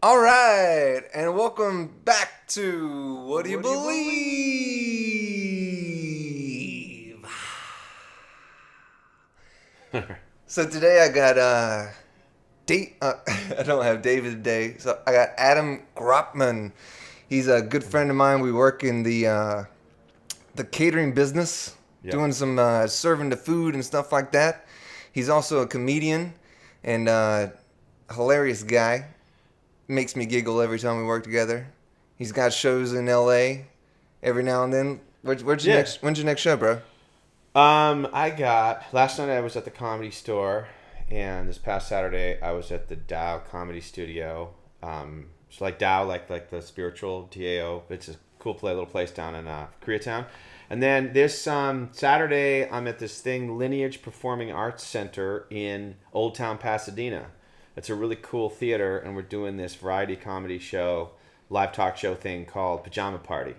All right, and welcome back to What Do You Believe? So today I got I don't have David today, so I got Adam Gropman. He's a good friend of mine. We work in the catering business, Yep. doing some serving the food and stuff like that. He's also a comedian and hilarious guy. Makes me giggle every time we work together. He's got shows in L.A. every now and then. Yeah. When's your next show, bro? I got last night I was at the Comedy Store, and this past Saturday I was at the Dow Comedy Studio. So like Dow, like the spiritual DAO. It's a cool little place down in Koreatown. And then this Saturday I'm at this thing, Lineage Performing Arts Center in Old Town Pasadena. It's a really cool theater, and we're doing this variety comedy show, live talk show thing called Pajama Party,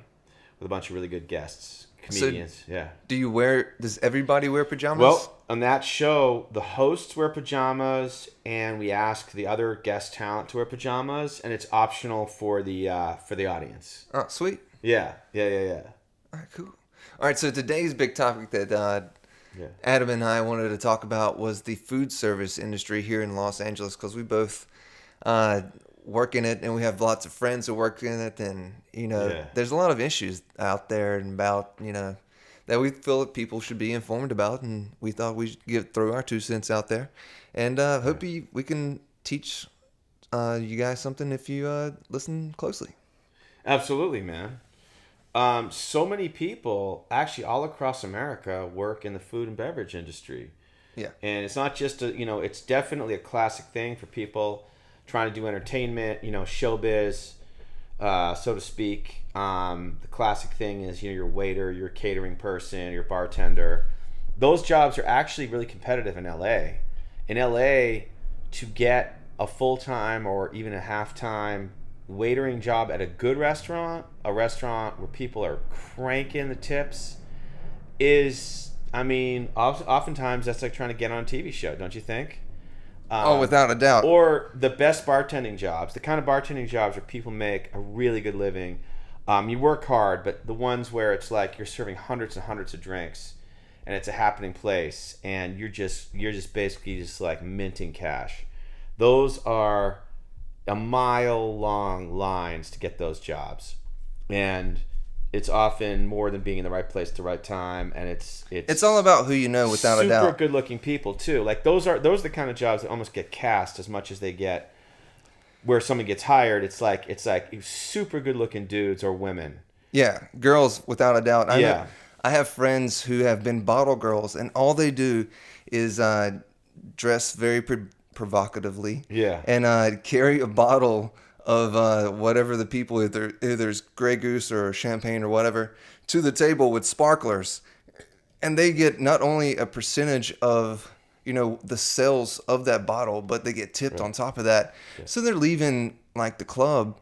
with a bunch of really good guests, So, comedians. Yeah. does everybody wear pajamas? Well, on that show, the hosts wear pajamas, and we ask the other guest talent to wear pajamas, and it's optional for the audience. Oh, sweet. Yeah. All right, cool. All right, so today's big topic that Yeah. Adam and I wanted to talk about was the food service industry here in Los Angeles because we both uh, work in it and we have lots of friends who work in it. And, Yeah. there's a lot of issues out there and about, that we feel that people should be informed about. And we thought we'd throw our 2 cents out there. And hope we can teach you guys something if you listen closely. Absolutely, man. So many people, actually all across America, work in the food and beverage industry. Yeah. And it's not just it's definitely a classic thing for people trying to do entertainment, showbiz, so to speak. The classic thing is, your waiter, your catering person, your bartender. Those jobs are actually really competitive in LA. In LA, to get a full-time or even a half-time waitering job at a good restaurant, a restaurant where people are cranking the tips, is, oftentimes that's like trying to get on a TV show, don't you think? Oh, without a doubt. Or the best bartending jobs, the kind of bartending jobs where people make a really good living. You work hard, but the ones where it's like you're serving hundreds and hundreds of drinks, and it's a happening place, and you're just basically just like minting cash. Those are a mile long lines to get those jobs, and it's often more than being in the right place at the right time, and It's all about who you know, without a doubt. super good looking people too. Like those are the kind of jobs that almost get cast as much as they get where someone gets hired. It's like super good looking dudes or women. Yeah, girls, without a doubt. Yeah. I have friends who have been bottle girls, and all they do is dress very provocatively. Yeah. And carry a bottle of whatever the people, either it's Grey Goose or champagne or whatever, to the table with sparklers, and they get not only a percentage of the sales of that bottle, but they get tipped on top of that. Yeah. So they're leaving like the club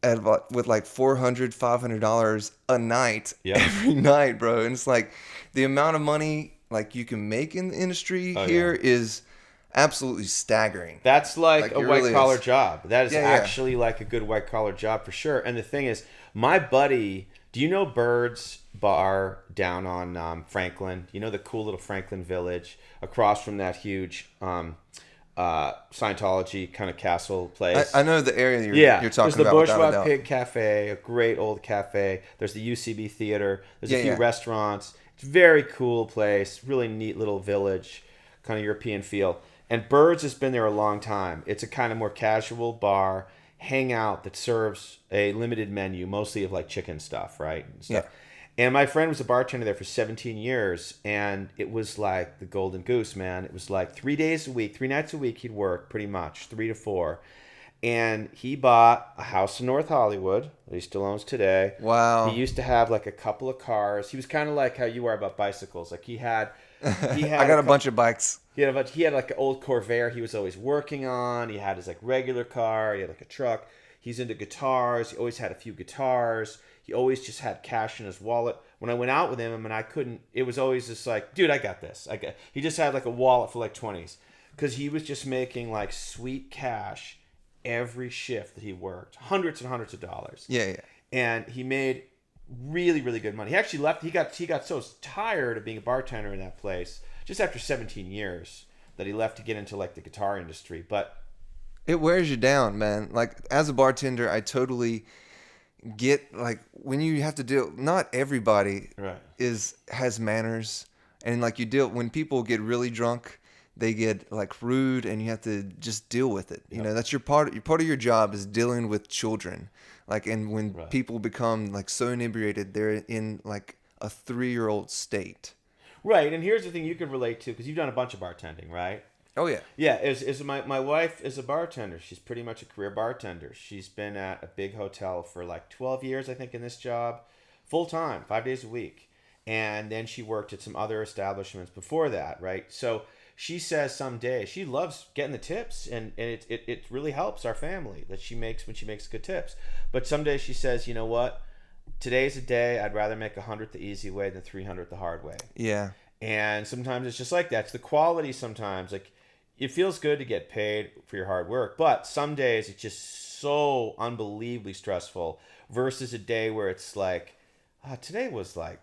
with like $400-$500 a night Yep. every night, bro. And it's like the amount of money like you can make in the industry here is absolutely staggering. That's like a it white really collar is. job. That is Yeah, yeah. actually like a good white collar job for sure. And the thing is, my buddy, do you know Bird's Bar down on Franklin? You know the cool little Franklin Village across from that huge Scientology kind of castle place? I know the area you're There's talking the about, without a Bourgeois doubt. Pig Cafe, a great old cafe. There's the UCB Theater. There's a few Yeah. restaurants. It's a very cool place. Really neat little village, kind of European feel. And Birds has been there a long time. It's a kind of more casual bar, hangout that serves a limited menu, mostly of like chicken stuff, right? And stuff. Yeah. And my friend was a bartender there for 17 years, and it was like the golden goose, man. It was like 3 days a week, 3 nights a week he'd work, pretty much, 3 to 4. And he bought a house in North Hollywood that he still owns today. Wow. He used to have like a couple of cars. He was kind of like how you are about bicycles. Like he had I got a bunch of bikes. he had like an old Corvair he was always working on. He had his like regular car. He had like a truck. He's into guitars. He always had a few guitars. He always just had cash in his wallet. When I went out with him, and I couldn't, it was always just like, dude, I got this. He just had like a wallet for like 20s because he was just making like sweet cash every shift that he worked, hundreds and hundreds of dollars. Yeah. And he made really, really good money. He actually left. He got so tired of being a bartender in that place just after 17 years that he left to get into like the guitar industry. But it wears you down, man. Like as a bartender, I totally get like when you have to deal. Not everybody right. has manners, and like you deal when people get really drunk, they get like rude, and you have to just deal with it. You know, that's your part. Your part of your job is dealing with children. Like, and when people become like so inebriated, they're in like a 3-year-old state. Right, and here's the thing you can relate to because you've done a bunch of bartending, right? Oh yeah. Yeah, is my wife is a bartender. She's pretty much a career bartender. She's been at a big hotel for like 12 years, I think, in this job, full time, 5 days a week, and then she worked at some other establishments before that, right? So she says someday she loves getting the tips, and it really helps our family that she makes when she makes good tips. But someday she says, you know what? Today's a day I'd rather make 100 the easy way than 300 the hard way. Yeah. And sometimes it's just like that. It's the quality sometimes. Like, it feels good to get paid for your hard work, but some days it's just so unbelievably stressful versus a day where it's like, today was like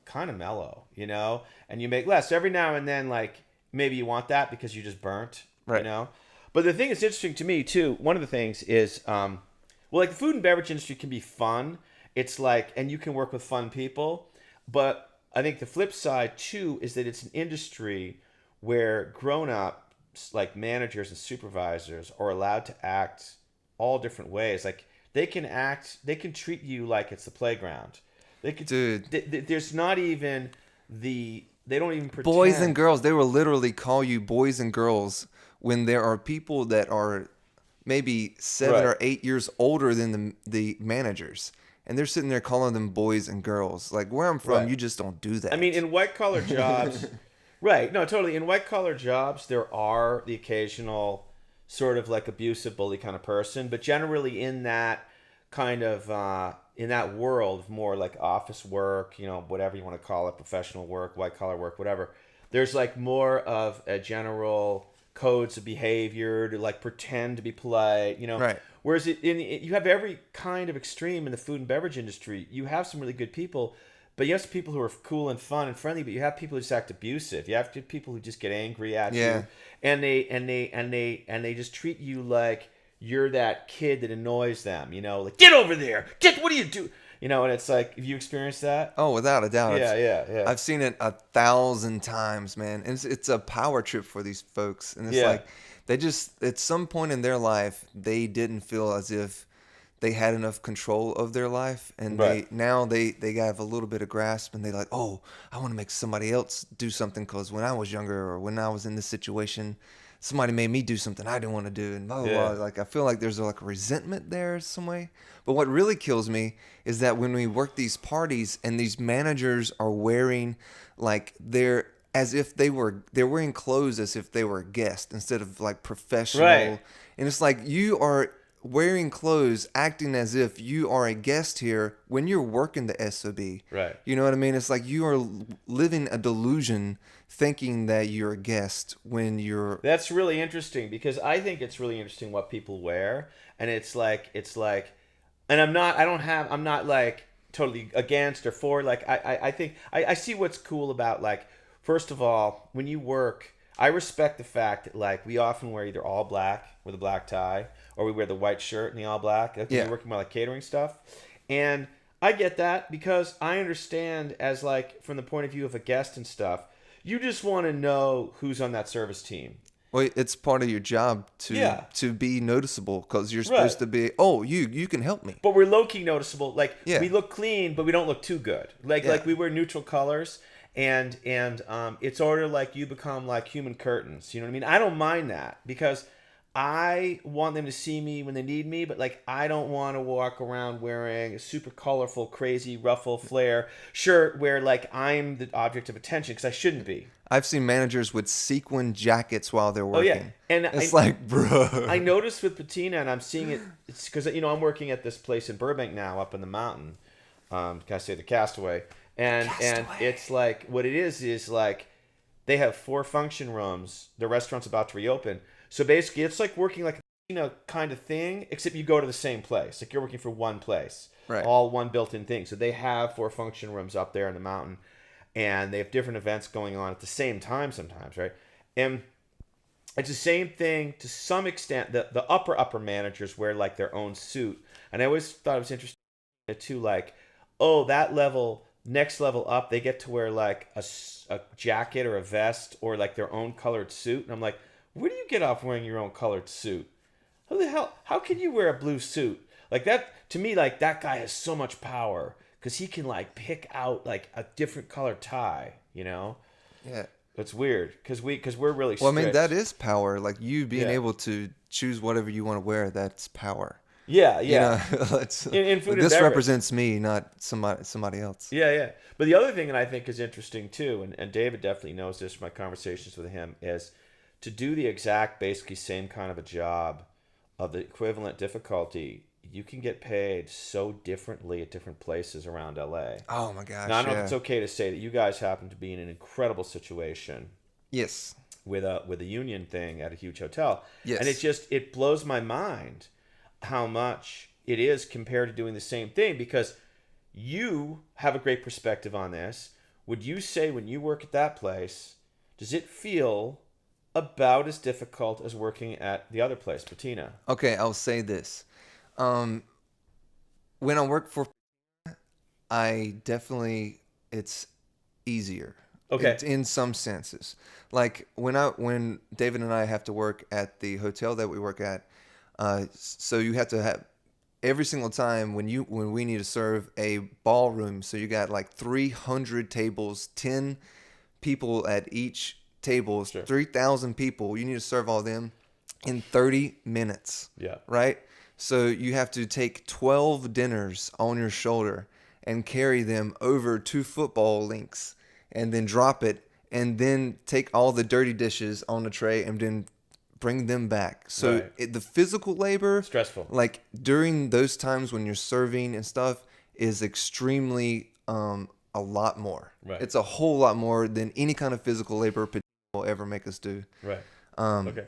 kind of mellow, you know, and you make less. Every now and then, like, maybe you want that because you just burnt, right. You know. But the thing that's interesting to me, too, one of the things is, well, like the food and beverage industry can be fun. It's like, and you can work with fun people, but I think the flip side, too, is that it's an industry where grown-ups, like managers and supervisors, are allowed to act all different ways. Like, they can treat you like it's the playground. They could, dude. There's not even they don't even pretend. Boys and girls, they will literally call you boys and girls when there are people that are maybe 7 or 8 years older than the managers. And they're sitting there calling them boys and girls. Like, where I'm from, you just don't do that. I mean, in white-collar jobs... Right. No, totally. In white-collar jobs, there are the occasional sort of like abusive bully kind of person. But generally in that kind of... in that world, more like office work, you know, whatever you want to call it, professional work, white-collar work, whatever, there's like more of a general codes of behavior to like pretend to be polite, you know. Right. Whereas you have every kind of extreme in the food and beverage industry. You have some really good people, but you have some people who are cool and fun and friendly, but you have people who just act abusive. You have people who just get angry at you, and they just treat you like you're that kid that annoys them, you know, like, get over there, what do you do? You know, and it's like, have you experienced that? Oh, without a doubt. Yeah. I've seen it 1,000 times, man. And it's a power trip for these folks. And it's like, they just, at some point in their life, they didn't feel as if they had enough control of their life. And they have a little bit of grasp, and they're like, oh, I want to make somebody else do something because when I was younger or when I was in this situation, somebody made me do something I didn't want to do, and blah, blah, blah. Like, I feel like there's like a resentment there some way. But what really kills me is that when we work these parties and these managers are wearing like they're wearing clothes as if they were a guest instead of like professional. Right. And it's like you are wearing clothes, acting as if you are a guest here when you're working the SOB. Right. You know what I mean? It's like you are living a delusion thinking that you're a guest when you're... That's really interesting because I think it's really interesting what people wear. And it's like, and I'm not like totally against or for, like, I think, I see what's cool about, like, first of all, when you work, I respect the fact that, like, we often wear either all black with a black tie, or we wear the white shirt and the all black. Like, you're working with like catering stuff. And I get that because I understand as like from the point of view of a guest and stuff, you just want to know who's on that service team. Well, it's part of your job to be noticeable because you're supposed to be, you can help me. But we're low-key noticeable. Like, we look clean, but we don't look too good. Like we wear neutral colors. And it's sort of like you become like human curtains. You know what I mean? I don't mind that because I want them to see me when they need me, but like I don't want to walk around wearing a super colorful, crazy, ruffle, flare shirt where like I'm the object of attention because I shouldn't be. I've seen managers with sequin jackets while they're working. Oh yeah, and it's like, bro. I noticed with patina, and I'm seeing it. It's because I'm working at this place in Burbank now, up in the mountain. Can I say the Castaway? And it's like what it is like they have 4 function rooms. The restaurant's about to reopen. So basically, it's like working like kind of thing, except you go to the same place. Like you're working for one place, Right. all one built-in thing. So they have 4 function rooms up there in the mountain, and they have different events going on at the same time sometimes, right? And it's the same thing to some extent. The upper managers wear like their own suit, and I always thought it was interesting too. Like, oh, that level, next level up, they get to wear like a jacket or a vest or like their own colored suit, and I'm like, where do you get off wearing your own colored suit? How the hell? How can you wear a blue suit like that? To me, like that guy has so much power because he can like pick out like a different colored tie. Yeah. It's weird because we're really strict. Well, I mean, that is power. Like you being Yeah. able to choose whatever you want to wear, that's power. Yeah, You yeah. know, it's, In food and this beverage. represents me, not somebody else. Yeah, yeah. But the other thing that I think is interesting too, and David definitely knows this from my conversations with him, is to do the exact, basically same kind of a job of the equivalent difficulty. You can get paid so differently at different places around LA. Oh my gosh. Now I don't know yeah. if it's okay to say that you guys happen to be in an incredible situation Yes. with a union thing at a huge hotel. Yes. And it blows my mind how much it is compared to doing the same thing, because you have a great perspective on this. Would you say when you work at that place, does it feel about as difficult as working at the other place, Patina? Okay, I'll say this. When I work for, I definitely, it's easier. Okay. It's in some senses. Like when David and I have to work at the hotel that we work at, so you have to have every single time when we need to serve a ballroom. So you got like 300 tables, 10 people at each table, Sure. 3,000 people. You need to serve all them in 30 minutes. Yeah. Right? So you have to take 12 dinners on your shoulder and carry them over 2 football links and then drop it and then take all the dirty dishes on the tray and then bring them back. So Right. the physical labor, Stressful. like during those times when you're serving and stuff, is extremely a lot more. Right. It's a whole lot more than any kind of physical labor will ever make us do. Right. Okay.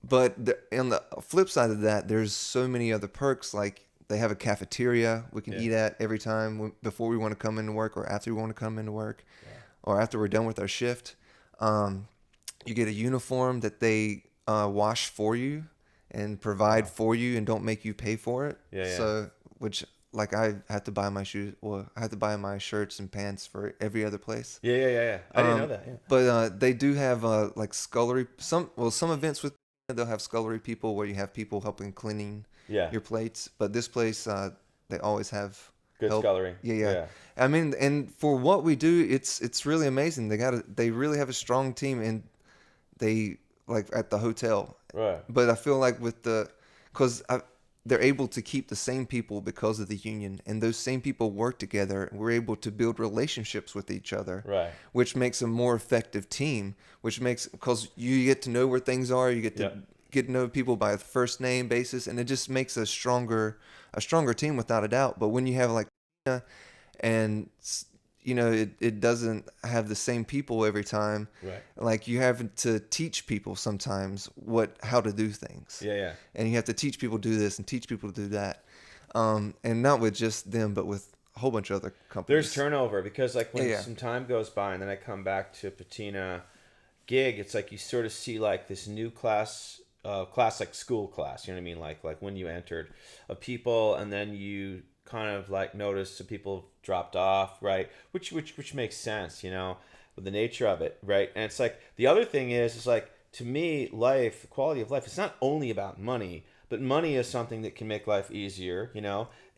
But on the flip side of that, there's so many other perks. Like they have a cafeteria we can eat at every time before we want to come into work or after we want to come into work or after we're done with our shift. You get a uniform that they wash for you and provide for you and don't make you pay for it. Yeah. So, which like I had to buy my shoes. Well, I had to buy my shirts and pants for every other place. Yeah. I didn't know that. Yeah. But they do have like scullery. Some events with they'll have scullery people where you have people helping cleaning Yeah. your plates. But this place, they always have Good help. scullery. Yeah. I mean, and for what we do, it's really amazing. They really have a strong team, and they like at the hotel. Right. But I feel like because they're able to keep the same people because of the union, and those same people work together. And we're able to build relationships with each other, Right. which makes a more effective team. Which makes because you get to know where things are, you get to get to know people by a first name basis, and it just makes a stronger team without a doubt. But when you have like, and it doesn't have the same people every time. Right. Like you have to teach people sometimes how to do things. Yeah. And you have to teach people to do this and teach people to do that. And not with just them, but with a whole bunch of other companies. There's turnover because like when Yeah. some time goes by and then I come back to Patina gig, it's like you sort of see like this new class like school class, you know what I mean? Like when you entered of people, and then you kind of like notice some people have dropped off, right? Which makes sense, with the nature of it, right? And it's like the other thing is like to me, life, quality of life, it's not only about money, but money is something that can make life easier,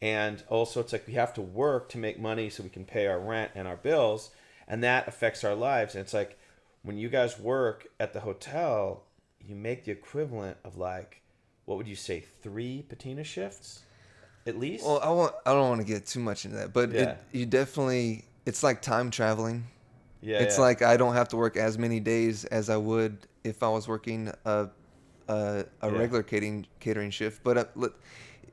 and also it's like we have to work to make money so we can pay our rent and our bills, and that affects our lives. And it's like when you guys work at the hotel, you make the equivalent of like, what would you say, 3 patina shifts at least? Well, I don't want to get too much into that, but it's like time traveling. Yeah, It's like I don't have to work as many days as I would if I was working a regular catering shift. But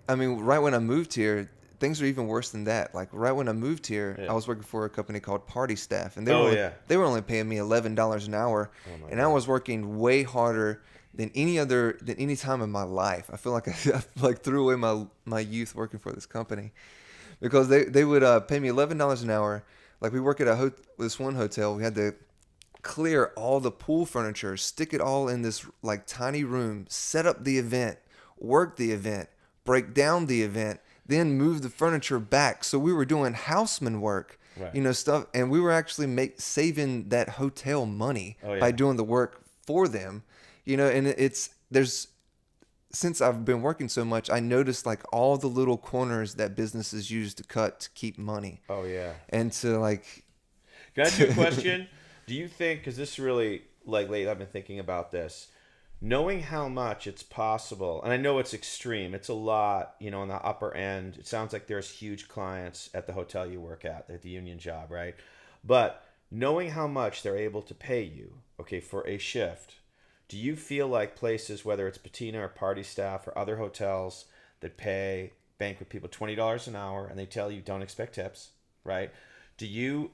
I mean, right when I moved here, things are even worse than that. Like right when I moved here, I was working for a company called Party Staff, and they were only paying me $11 an hour, and I was working way harder than any time in my life. I feel like I like threw away my youth working for this company, because they would pay me $11 an hour. Like, we work at this one hotel. We had to clear all the pool furniture, stick it all in this like tiny room, set up the event, work the event, break down the event, then move the furniture back. So we were doing houseman work, right. Stuff, and we were actually saving that hotel money Oh, yeah. by doing the work for them, and there's since I've been working so much, I noticed like all the little corners that businesses use to cut to keep money. Oh, yeah. And to like, Can I ask you a question? Do you think, because this really, like, lately I've been thinking about this, knowing how much it's possible, and I know it's extreme, it's a lot, on the upper end. It sounds like there's huge clients at the hotel you work at the union job, right? But knowing how much they're able to pay you, okay, for a shift, do you feel like places, whether it's patina or party staff or other hotels that pay banquet people $20 an hour and they tell you don't expect tips, right? Do you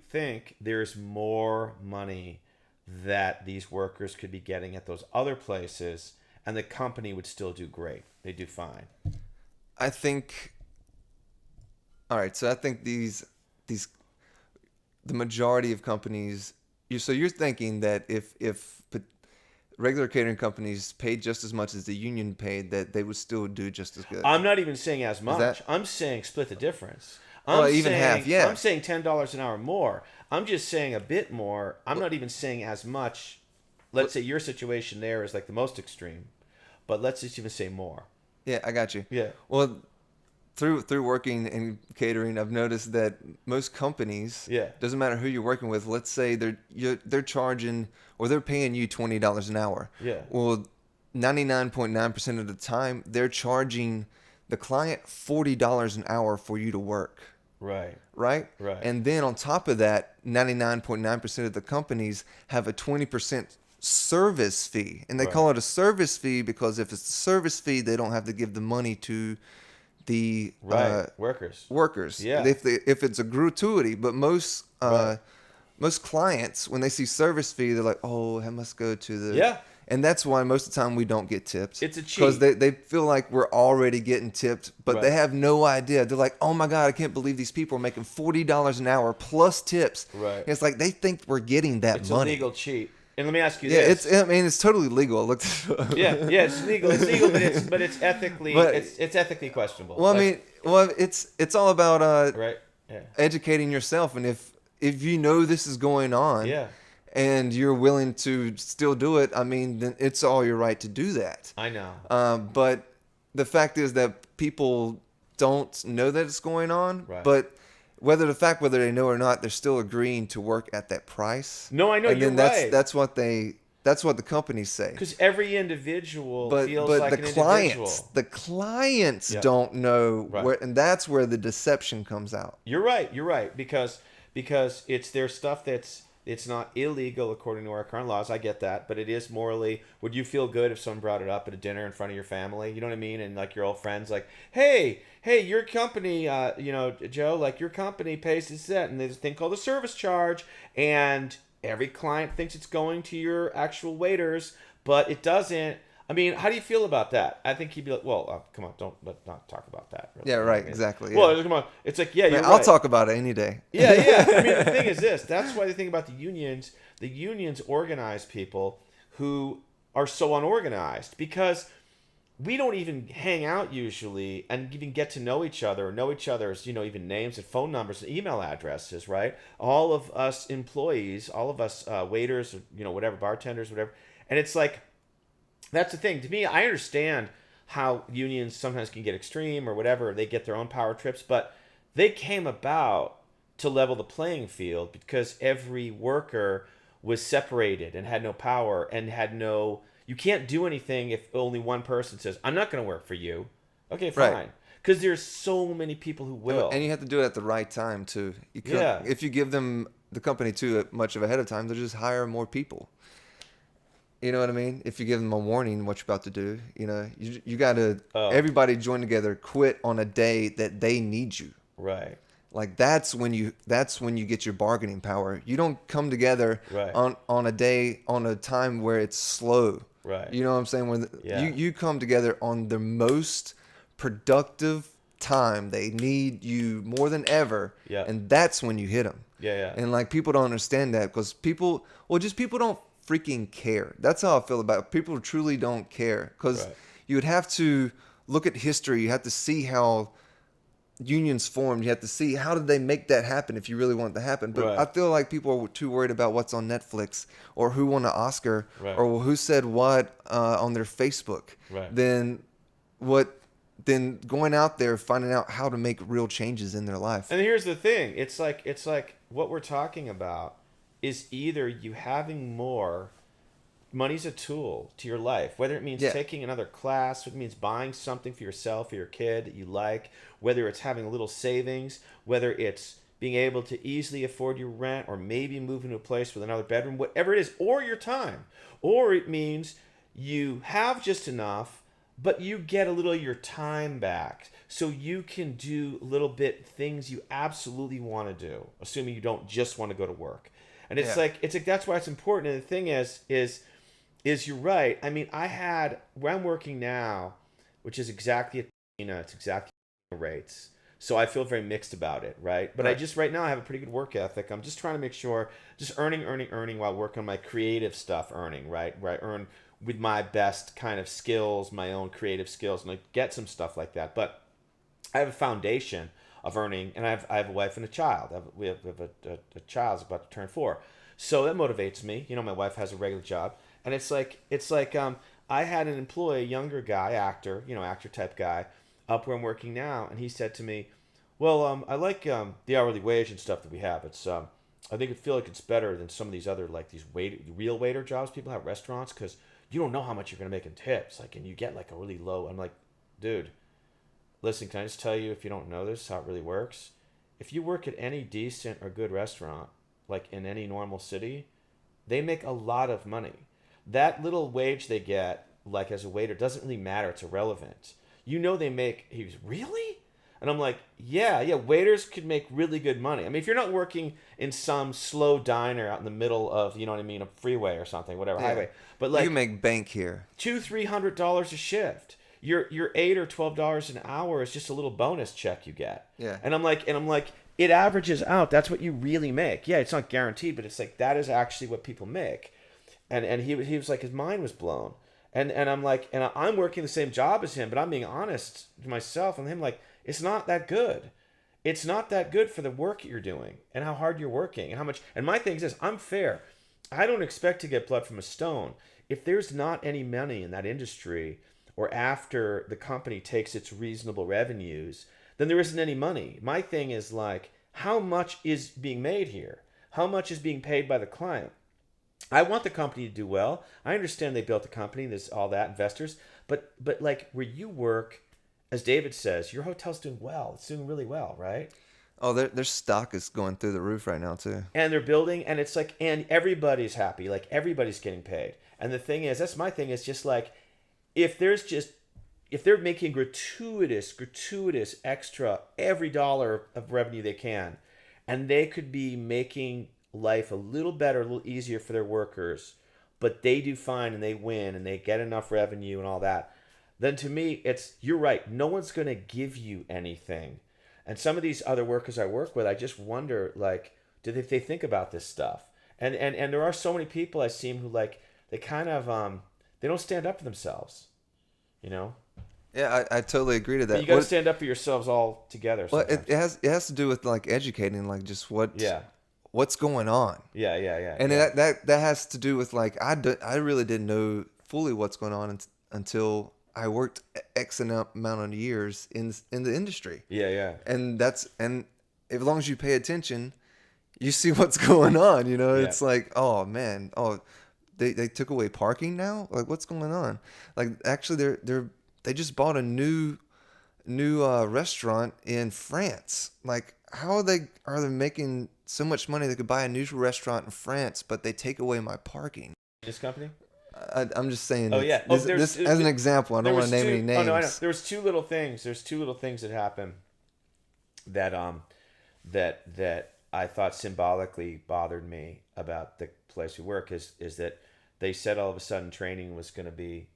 think there's more money that these workers could be getting at those other places, and the company would still do great? They do fine. I think. All right, so I think the majority of companies. So you're thinking that if regular catering companies paid just as much as the union paid, that they would still do just as good. I'm not even saying as much. I'm saying split the difference. Even half, yeah. I'm saying $10 an hour more. I'm just saying a bit more. I'm not even saying as much. Let's say your situation there is like the most extreme, but let's just even say more. Yeah, I got you. Yeah. Well, through working in catering, I've noticed that most companies, doesn't matter who you're working with. Let's say they're charging, or they're paying you $20 an hour. Yeah. Well, 99.9% of the time, they're charging the client $40 an hour for you to work. Right. Right? Right. And then on top of that, 99.9% of the companies have a 20% service fee. And they call it a service fee because if it's a service fee, they don't have to give the money to the workers. Yeah. If it's a gratuity. But most clients, when they see service fee, they're like, oh, that must go to the... Yeah. And that's why most of the time we don't get tips. It's a cheat. Because they feel like we're already getting tipped, but they have no idea. They're like, oh my God, I can't believe these people are making $40 an hour plus tips. Right. And it's like they think we're getting that It's money. It's a legal cheat. And let me ask you this. It's totally legal. It's legal. It's legal, but it's ethically it's ethically questionable. Well, it's all about educating yourself, and if you know this is going on, and you're willing to still do it, then it's all your right to do that. I know. But the fact is that people don't know that it's going on. Right. But whether they know or not, they're still agreeing to work at that price. No, I know. And you're right. That's what the companies say. Because every individual feels like an individual. The clients don't know where, and that's where the deception comes out. You're right. Because it's their stuff it's not illegal according to our current laws. I get that, but it is morally. Would you feel good if someone brought it up at a dinner in front of your family? You know what I mean? And like your old friends, like, hey, your company, Joe, like your company pays this set, and there's a thing called a service charge, and every client thinks it's going to your actual waiters, but it doesn't. How do you feel about that? I think he'd be like, well, come on, let's not talk about that. Really. Yeah, right, exactly. Well, come on. It's like, you're right. I'll talk about it any day. Yeah. The thing is this. That's why the thing about the unions organize people who are so unorganized, because we don't even hang out usually and even get to know each other or know each other's, even names and phone numbers and email addresses, right? All of us employees, all of us waiters, or, whatever, bartenders, whatever. And it's like, that's the thing. To me, I understand how unions sometimes can get extreme or whatever. They get their own power trips, but they came about to level the playing field because every worker was separated and had no power and had no... You can't do anything if only one person says, I'm not going to work for you. Okay, fine. Because there's so many people who will. And you have to do it at the right time, too. If you give them the company too much of ahead of time, they'll just hire more people. You know what I mean? If you give them a warning what you're about to do, you got to everybody join together, quit on a day that they need you. Right. Like that's when you get your bargaining power. You don't come together Right. on a time where it's slow. Right. You know what I'm saying? When Yeah. you come together on the most productive time, they need you more than ever, Yeah. and that's when you hit them. Yeah, yeah. And like people don't understand that because people don't freaking care. That's how I feel about it. People truly don't care because Right. you would have to look at history. You have to see how unions formed. You have to see how did they make that happen if you really want it to happen. But Right. I feel like people are too worried about what's on Netflix or who won an Oscar Right. or who said what on their Facebook. Right. Than going out there finding out how to make real changes in their life. And here's the thing. It's like what we're talking about is either you having more. Money's a tool to your life, whether it means taking another class, whether it means buying something for yourself or your kid that you like, whether it's having a little savings, whether it's being able to easily afford your rent or maybe moving to a place with another bedroom, whatever it is, or your time. Or it means you have just enough, but you get a little of your time back so you can do little bit things you absolutely want to do, assuming you don't just want to go to work. And it's like that's why it's important. And the thing is you're right. I mean, where I'm working now, which is exactly it's exactly rates. So I feel very mixed about it, right? But Right. right now I have a pretty good work ethic. I'm just trying to make sure, just earning while working on my creative stuff, right? Where I earn with my best kind of skills, my own creative skills, and I get some stuff like that. But I have a foundation of earning, and I have a wife and a child. We have a child's about to turn 4. So that motivates me. You know, my wife has a regular job. And it's like I had an employee, a younger guy, actor type guy, up where I'm working now, and he said to me, "Well, I like the hourly wage and stuff that we have. It's I feel like it's better than some of these other like these real waiter jobs people have at restaurants because you don't know how much you're gonna make in tips, like, and you get like a really low." I'm like, dude, listen, can I just tell you if you don't know this how it really works? If you work at any decent or good restaurant, like in any normal city, they make a lot of money. That little wage they get, like as a waiter, doesn't really matter. It's irrelevant. You know they make. He was really, and I'm like, yeah. Waiters could make really good money. I mean, if you're not working in some slow diner out in the middle of, you know what I mean, a freeway or something, whatever highway, but like you make bank here. $200-300 a shift. Your $8 or $12 an hour is just a little bonus check you get. Yeah. And I'm like, it averages out. That's what you really make. Yeah, it's not guaranteed, but it's like that is actually what people make. And he was like, his mind was blown. And I'm like, and I'm working the same job as him, but I'm being honest to myself and him, like, it's not that good. It's not that good for the work you're doing and how hard you're working and how much. And my thing is this, I'm fair. I don't expect to get blood from a stone. If there's not any money in that industry or after the company takes its reasonable revenues, then there isn't any money. My thing is like, how much is being made here? How much is being paid by the client? I want the company to do well. I understand they built a company, there's all that, investors. But like where you work, as David says, your hotel's doing well. It's doing really well, right? Oh, their stock is going through the roof right now too. And they're building, and it's like, and everybody's happy. Like everybody's getting paid. And the thing is, that's my thing, is just like, if they're making gratuitous extra every dollar of revenue they can, and they could be making life a little better, a little easier for their workers, but they do fine and they win and they get enough revenue and all that, then to me, you're right. No one's going to give you anything. And some of these other workers I work with, I just wonder, like, do they think about this stuff? And there are so many people I see who, like, they kind of, they don't stand up for themselves, you know? Yeah, I totally agree to that. But you got to stand up for yourselves all together. Well, Sometimes. it has to do with like educating, like just Yeah. what's going on. Yeah. And that has to do with like I really didn't know fully what's going on until I worked X amount of years in the industry. Yeah. And as long as you pay attention, you see what's going on. You know, Yeah. It's like, oh man, they took away parking now. Like what's going on? Like actually, they just bought a new restaurant in France. Like how are they making so much money they could buy a new restaurant in France, but they take away my parking? This company? I'm just saying. Oh yeah. This as an example. I don't want to name any names. Oh no, I know. There was two little things. There's two little things that happened that that I thought symbolically bothered me about the place we work is that they said all of a sudden training was going to be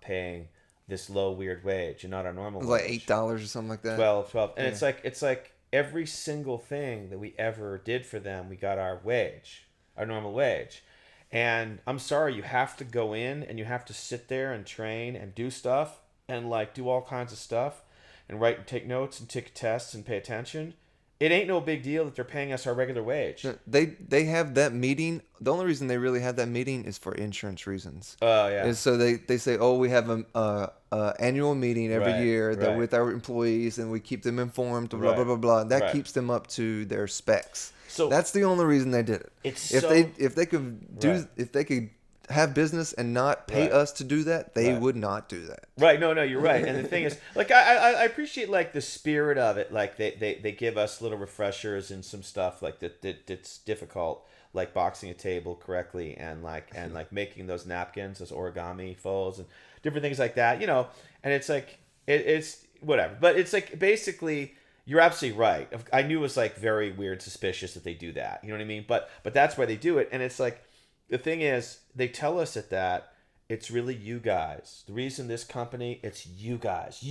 paying this low weird wage and not our normal Like wage. $8 or something like that. 12. And Yeah. it's like every single thing that we ever did for them, we got our wage, our normal wage. And I'm sorry, you have to go in and you have to sit there and train and do stuff and like do all kinds of stuff and write and take notes and take tests and pay attention. It ain't no big deal that they're paying us our regular wage. They have that meeting. The only reason they really have that meeting is for insurance reasons. Oh yeah. And so they say, oh, we have a annual meeting every Right, year that right. with our employees, and we keep them informed. Blah Right, blah blah blah. That right. keeps them up to their specs. So- that's the only reason they did it. It's if so- they could do Right. if they could have business and not pay Right. us to do that, they Right. would not do that. Right, no, you're right. And the thing is, like, I appreciate like the spirit of it. Like they give us little refreshers and some stuff like that's difficult, like boxing a table correctly and like making those napkins, those origami folds and different things like that. You know, and it's like it's whatever. But it's like basically you're absolutely right. I knew it was like very weird, suspicious that they do that. You know what I mean? But that's why they do it. And it's like the thing is, they tell us that it's really you guys. The reason this company, it's you guys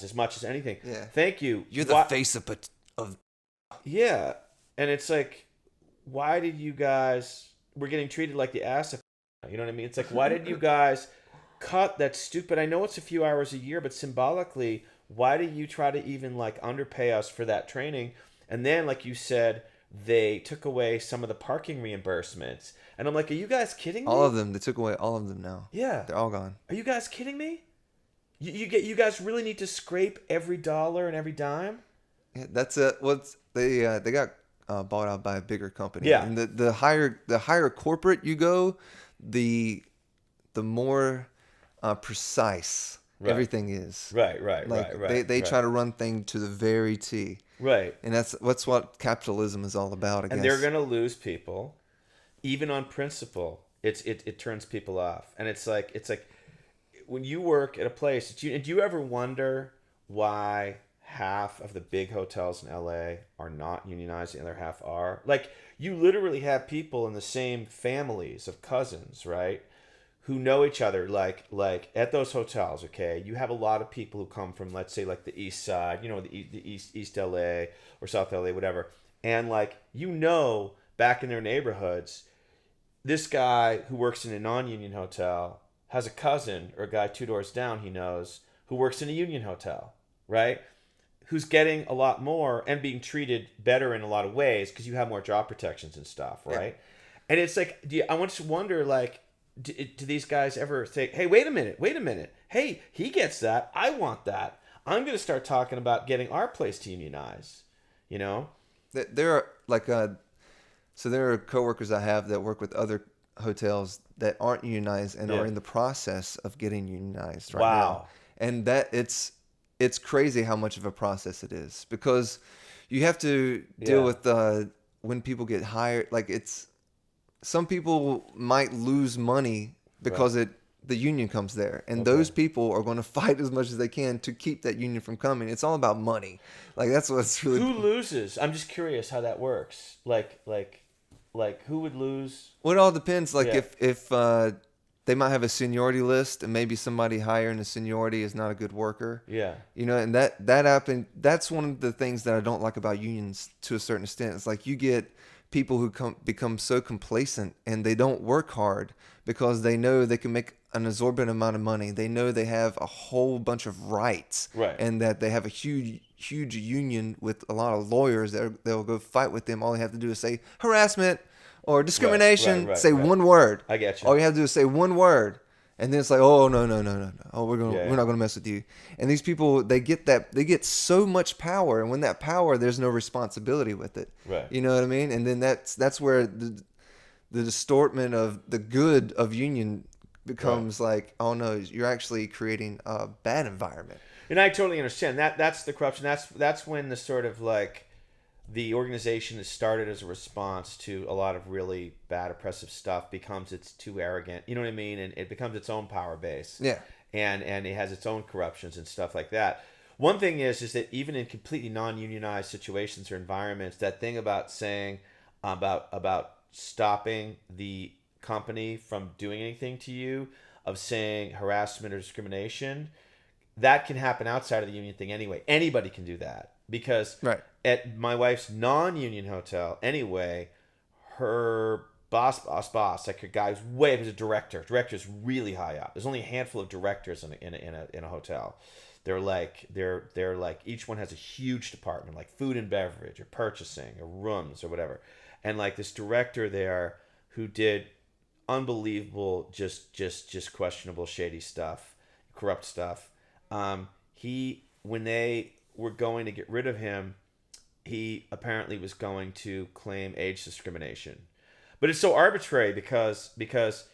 as much as anything. Yeah. Thank you. You're the face of. Yeah, and it's like, why did you guys? We're getting treated like the ass of. You know what I mean? It's like, why did you guys cut that stupid? I know it's a few hours a year, but symbolically, why did you try to even like underpay us for that training? And then, like you said, they took away some of the parking reimbursements. And I'm like, are you guys kidding me? All of them. They took away all of them now. Yeah. They're all gone. Are you guys kidding me? You guys really need to scrape every dollar and every dime? Yeah, that's it. They got bought out by a bigger company. Yeah. And the higher corporate you go, the more precise everything is. Right. They try to run things to the very T. Right. And that's what capitalism is all about, I guess. And they're gonna lose people, even on principle. It turns people off, and it's like when you work at a place. Do you ever wonder why half of the big hotels in LA are not unionized and the other half are? Like, you literally have people in the same families of cousins, right? Who know each other, like at those hotels, okay? You have a lot of people who come from, let's say, like the East Side, you know, the East LA or South LA, whatever. And like, back in their neighborhoods, this guy who works in a non-union hotel has a cousin or a guy 2 doors down he knows who works in a union hotel, right? Who's getting a lot more and being treated better in a lot of ways because you have more job protections and stuff, right? Yeah. And it's like, I want to wonder, like, do these guys ever think, hey, wait a minute. Hey, he gets that. I want that. I'm going to start talking about getting our place to unionize, you know? There are like so there are coworkers I have that work with other hotels that aren't unionized and are in the process of getting unionized right now. And that it's crazy how much of a process it is, because you have to deal with when people get hired. Like, some people might lose money because the union comes there, and those people are going to fight as much as they can to keep that union from coming. It's all about money. Like, that's what's really. Who loses? I'm just curious how that works. Like who would lose? Well, it all depends. Like, if they might have a seniority list, and maybe somebody higher in the seniority is not a good worker. Yeah. You know, and that happened. That's one of the things that I don't like about unions to a certain extent. It's like you get people who become so complacent and they don't work hard because they know they can make an exorbitant amount of money. They know they have a whole bunch of rights, right? And that they have a huge union with a lot of lawyers that they'll go fight with them. All they have to do is say harassment or discrimination. Say one word. I get you. All you have to do is say one word. And then it's like, oh, no. Oh, we're not going to mess with you. And these people, they get so much power. And when that power, there's no responsibility with it. Right. You know what I mean? And then that's where the distortment of the good of union becomes like, oh no, you're actually creating a bad environment. And I totally understand that. That's the corruption. That's when the sort of like the organization is started as a response to a lot of really bad oppressive stuff becomes it's too arrogant. You know what I mean? And it becomes its own power base. Yeah. And it has its own corruptions and stuff like that. one thing is that even in completely non-unionized situations or environments, that thing about saying about stopping the company from doing anything to you, of saying harassment or discrimination, that can happen outside of the union thing anyway. Anybody can do that, because Right. at my wife's non-union hotel anyway, her boss, like a guy who's a director. Director's really high up. There's only a handful of directors in a hotel. They're like each one has a huge department, like food and beverage or purchasing or rooms or whatever. And like this director there who did unbelievable, just questionable, shady stuff, corrupt stuff. When they were going to get rid of him, he apparently was going to claim age discrimination. But it's so arbitrary because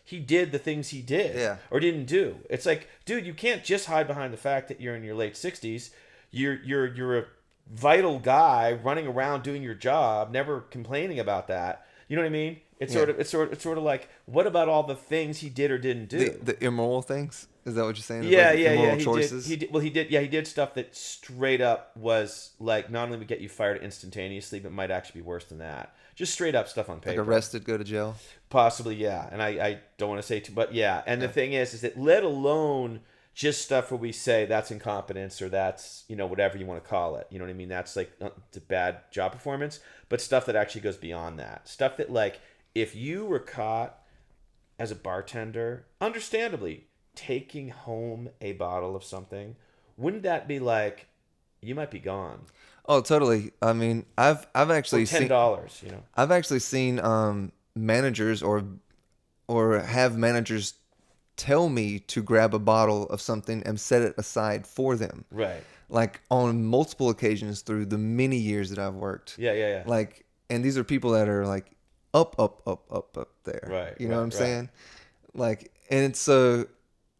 he did the things he did or didn't do. It's like, dude, you can't just hide behind the fact that you're in your late 60s. You're a vital guy running around doing your job, never complaining about that. You know what I mean? It's sort of like, what about all the things he did or didn't do? The immoral things? Is that what you're saying? Yeah, like immoral choices? He did stuff that straight up was like, not only would get you fired instantaneously, but might actually be worse than that. Just straight up stuff on paper. Like arrested, go to jail? Possibly, yeah. And I don't want to say too, but yeah. And the thing is that let alone just stuff where we say that's incompetence or that's, whatever you want to call it. You know what I mean? That's like it's a bad job performance, but stuff that actually goes beyond that. Stuff that, like, if you were caught as a bartender, understandably, taking home a bottle of something, wouldn't that be like, you might be gone? Oh, totally. I mean, I've actually seen $10, I've actually seen managers or have managers tell me to grab a bottle of something and set it aside for them. Right. Like on multiple occasions through the many years that I've worked. Yeah. Like, and these are people that are like up there. Right. You know what I'm saying? Like, and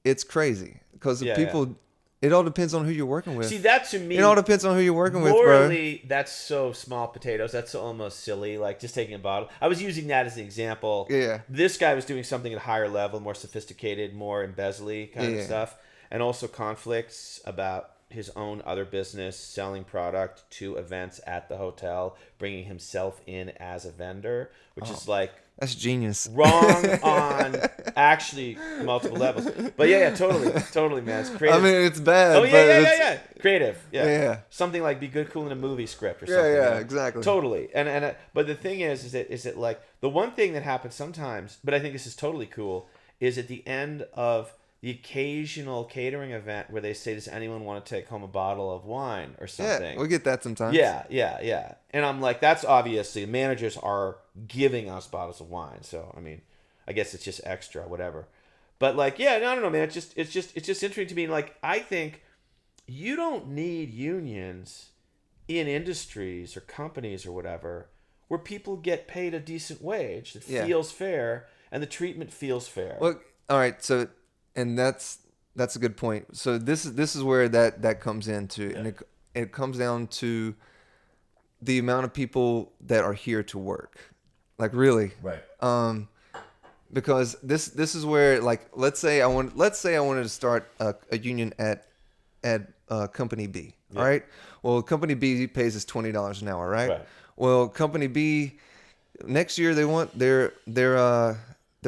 it's crazy because people. It all depends on who you're working with. See, that to me... It all depends on who you're working with, bro. Morally, that's so small potatoes. That's almost silly. Like, just taking a bottle. I was using that as an example. Yeah. This guy was doing something at a higher level, more sophisticated, more embezzle-y kind of stuff. And also conflicts about his own other business, selling product to events at the hotel, bringing himself in as a vendor, which is like... That's genius. Wrong on actually multiple levels. But yeah, totally, man. It's creative. I mean, it's bad. Oh, yeah. Creative. Yeah. Something like be good, cool in a movie script or something. Yeah, exactly. Totally. And but the thing is that like the one thing that happens sometimes, but I think this is totally cool, is at the end of the occasional catering event where they say, does anyone want to take home a bottle of wine or something? Yeah, we get that sometimes. Yeah. And I'm like, that's obviously, managers are giving us bottles of wine. So, I mean, I guess it's just extra, whatever. But like, yeah, no, I don't know, man. It's just interesting to me. Like, I think you don't need unions in industries or companies or whatever where people get paid a decent wage that feels fair and the treatment feels fair. Well, all right. So, and that's a good point. So this is where that comes into, and it comes down to the amount of people that are here to work, like really, right? Because this is where, like, let's say I wanted to start a union at company B. All right. Well, company B pays us $20 an hour, right? Well, company B next year they want their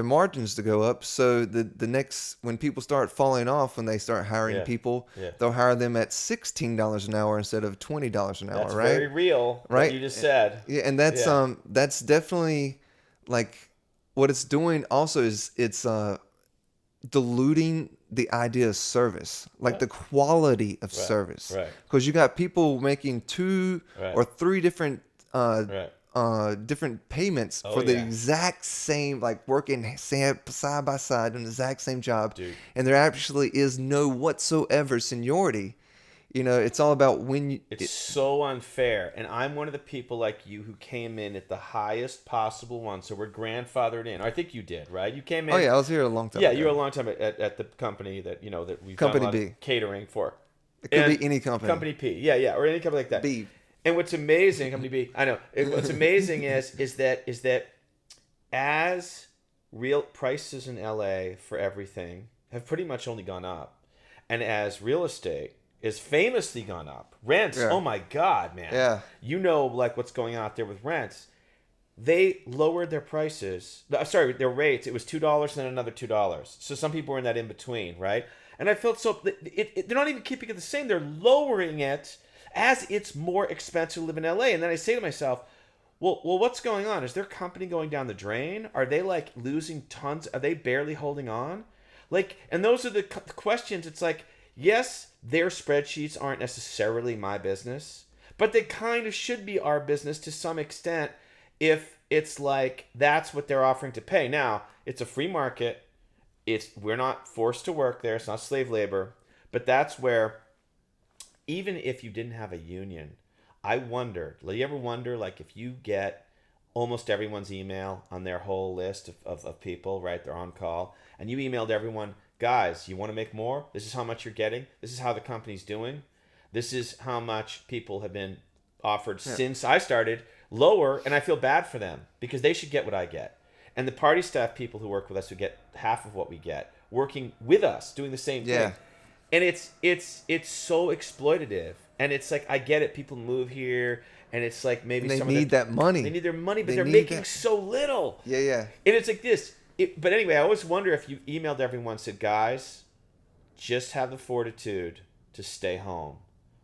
margins to go up, so the next, when people start falling off, when they start hiring people, they'll hire them at $16 an hour instead of $20 an hour. That's right? Very real. Right? What you just said. Yeah, and that's definitely, like, what it's doing. Also, is it's diluting the idea of service, like the quality of service. Right. Because you got people making 2 or 3 different different payments for the exact same, like working side by side on the exact same job. Dude. And there actually is no whatsoever seniority. It's all about when you... It's so unfair. And I'm one of the people like you who came in at the highest possible one. So we're grandfathered in. I think you did, right? You came in... Oh, yeah. I was here a long time ago. You were a long time at the company that, that we've Company done a lot B. of catering for. It could be any company. Company P. Yeah. Or any company like that. B. And what's amazing, Company B, I know. What's amazing is that as real prices in LA for everything have pretty much only gone up, and as real estate is famously gone up. Rents, oh my God, man. Yeah. You know, like what's going on out there with rents. They lowered their prices. Sorry, their rates. It was $2 and then another $2. So some people were in that in between, right? And I felt so. They're not even keeping it the same. They're lowering it as it's more expensive to live in LA. And then I say to myself, well, what's going on? Is their company going down the drain? Are they like losing tons? Are they barely holding on? Like, and those are the questions. It's like, yes, their spreadsheets aren't necessarily my business, but they kind of should be our business to some extent if it's like that's what they're offering to pay. Now, it's a free market. We're not forced to work there. It's not slave labor. But that's where, even if you didn't have a union, I wondered, you ever wonder, like, if you get almost everyone's email on their whole list of people, right? They're on call. And you emailed everyone, guys, you want to make more? This is how much you're getting. This is how the company's doing. This is how much people have been offered since I started, lower. And I feel bad for them because they should get what I get. And the party staff people who work with us who get half of what we get, working with us, doing the same thing. And it's so exploitative. And it's like, I get it. People move here, and it's like maybe and they need that money. They need their money, but they're making so little. Yeah. And it's like this. But anyway, I always wonder if you emailed everyone and said, guys, just have the fortitude to stay home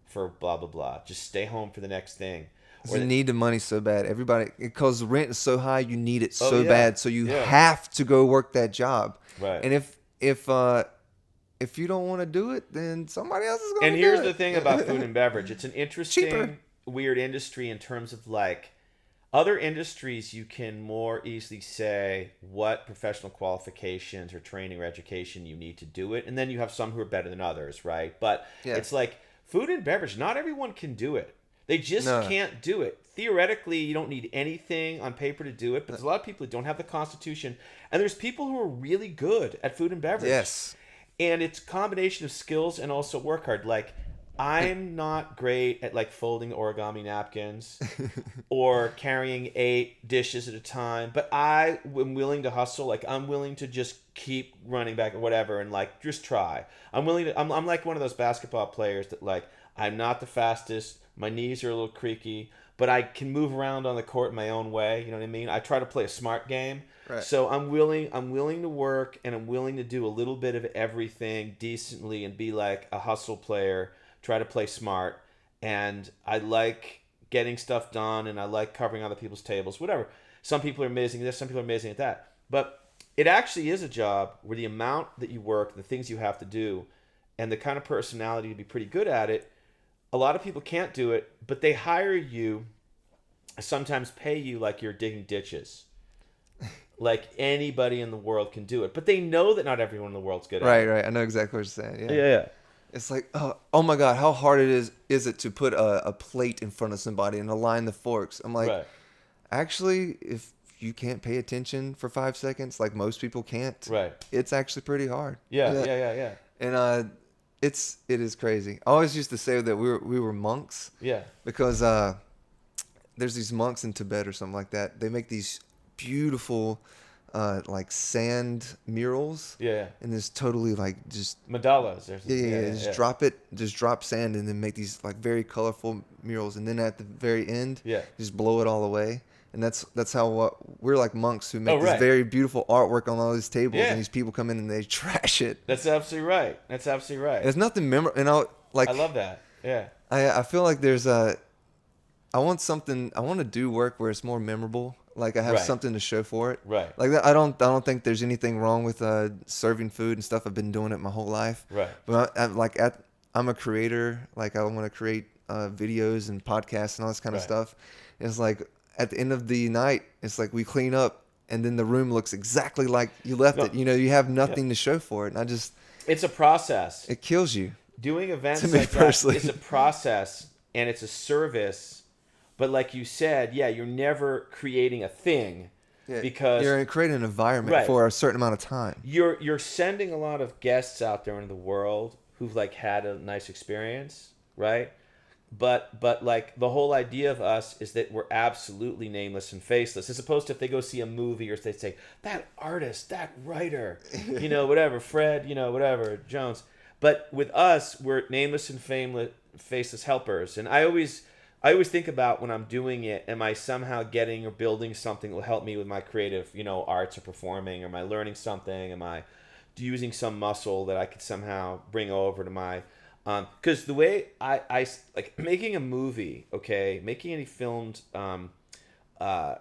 for blah, blah, blah. Just stay home for the next thing. You need the money so bad. Everybody, because the rent is so high, you need it so bad. So you have to go work that job. Right. And if you don't want to do it, then somebody else is going to do it. And here's the thing about food and beverage. It's an interesting, weird industry in terms of like other industries. You can more easily say what professional qualifications or training or education you need to do it. And then you have some who are better than others, right? But it's like food and beverage. Not everyone can do it. They just can't do it. Theoretically, you don't need anything on paper to do it, but there's a lot of people who don't have the constitution. And there's people who are really good at food and beverage. Yes. And it's a combination of skills and also work hard. Like, I'm not great at like folding origami napkins or carrying 8 dishes at a time, but I am willing to hustle. Like, I'm willing to just keep running back or whatever and like just try. I'm like one of those basketball players that like, I'm not the fastest. My knees are a little creaky, but I can move around on the court my own way. You know what I mean? I try to play a smart game. Right. So I'm willing to work, and I'm willing to do a little bit of everything decently and be like a hustle player, try to play smart. And I like getting stuff done, and I like covering other people's tables, whatever. Some people are amazing at this, some people are amazing at that. But it actually is a job where the amount that you work, the things you have to do, and the kind of personality to be pretty good at it, a lot of people can't do it, but they hire you, sometimes pay you like you're digging ditches. Like anybody in the world can do it. But they know that not everyone in the world's good at it. Right. I know exactly what you're saying. Yeah. It's like, oh my God, how hard is it to put a plate in front of somebody and align the forks? I'm like, actually, if you can't pay attention for 5 seconds, like most people can't, it's actually pretty hard. Yeah. And it is crazy. I always used to say that we were monks. Yeah. Because there's these monks in Tibet or something like that. They make these beautiful like sand murals. Yeah. And it's totally like just mandalas. Just drop sand and then make these like very colorful murals, and then at the very end, just blow it all away. And that's how we're like monks who make this very beautiful artwork on all these tables, and these people come in and they trash it. That's absolutely right. There's nothing memorable, and I love that. Yeah. I feel like there's I want to do work where it's more memorable. Like I have something to show for it. Right. Like that, I don't think there's anything wrong with serving food and stuff. I've been doing it my whole life. Right. But I'm a creator. Like I want to create videos and podcasts and all this kind of stuff. It's like at the end of the night, it's like we clean up and then the room looks exactly like you left it. You know, you have nothing to show for it. And it's a process. It kills you. Doing events like that is a process and it's a service. But like you said, you're never creating a thing because you're creating an environment for a certain amount of time. You're sending a lot of guests out there into the world who've like had a nice experience, right? But like the whole idea of us is that we're absolutely nameless and faceless, as opposed to if they go see a movie or if they say that artist, that writer, whatever, Fred, whatever, Jones. But with us, we're nameless and faceless helpers. And I always think about when I'm doing it, am I somehow getting or building something that will help me with my creative, arts or performing? Or am I learning something? Am I using some muscle that I could somehow bring over to my... Because the way I like making a movie, okay, making any filmed the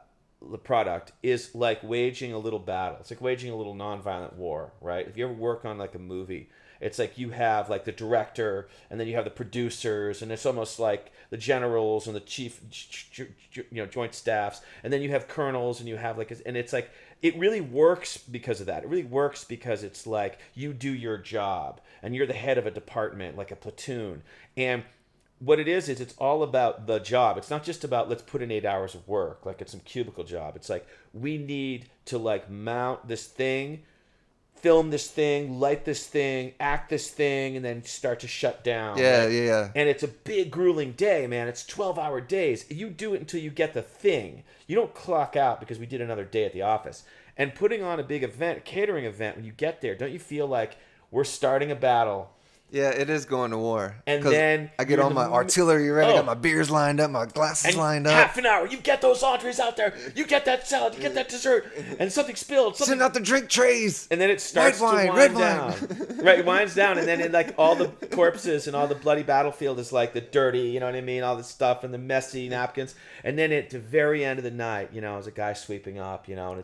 product is like waging a little battle. It's like waging a little nonviolent war, right? If you ever work on like a movie, it's like you have like the director, and then you have the producers, and it's almost like the generals and the chief, joint staffs, and then you have colonels, and you have like, and it's like it really works because of that. It really works because it's like you do your job, and you're the head of a department, like a platoon, and what it is it's all about the job. It's not just about let's put in 8 hours of work like it's some cubicle job. It's like we need to like mount this thing, film this thing, light this thing, act this thing, and then start to shut down. Yeah, right? yeah. And it's a big grueling day, man. It's 12-hour days. You do it until you get the thing. You don't clock out because we did another day at the office. And putting on a big event, a catering event, when you get there, don't you feel like we're starting a battle? Yeah, it is going to war. And then I get all my artillery ready, got my beers lined up, my glasses lined up. Half an hour, you get those entrees out there, you get that salad, you get that dessert, and something spilled. Send out the drink trays. And then it starts to wind down. Right, it winds down, and then it, like all the corpses and all the bloody battlefield is like the dirty, you know what I mean, all the stuff and the messy napkins. And then at the very end of the night, there's a guy sweeping up, and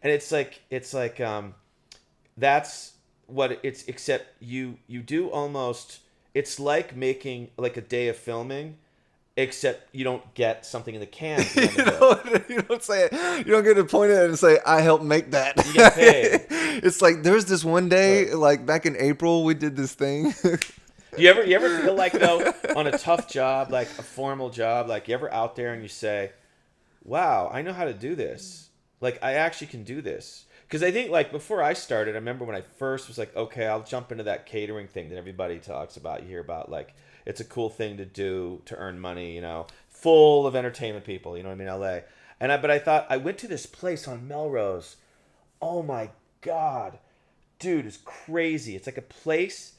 it's like, that's what it's, except you do almost, it's like making like a day of filming, except you don't get something in the can. You don't say it. You don't get to point at it and say, I helped make that. You get paid. It's like there's this one day, like back in April, we did this thing. You ever feel like, though, on a tough job, like a formal job, like you ever out there and you say, wow, I know how to do this. Like I actually can do this. Because I think, like, before I started, I remember when I first was like, okay, I'll jump into that catering thing that everybody talks about. You hear about, like, it's a cool thing to do to earn money, full of entertainment people, LA. But I thought, I went to this place on Melrose. Oh, my God. Dude, it's crazy. It's like a place,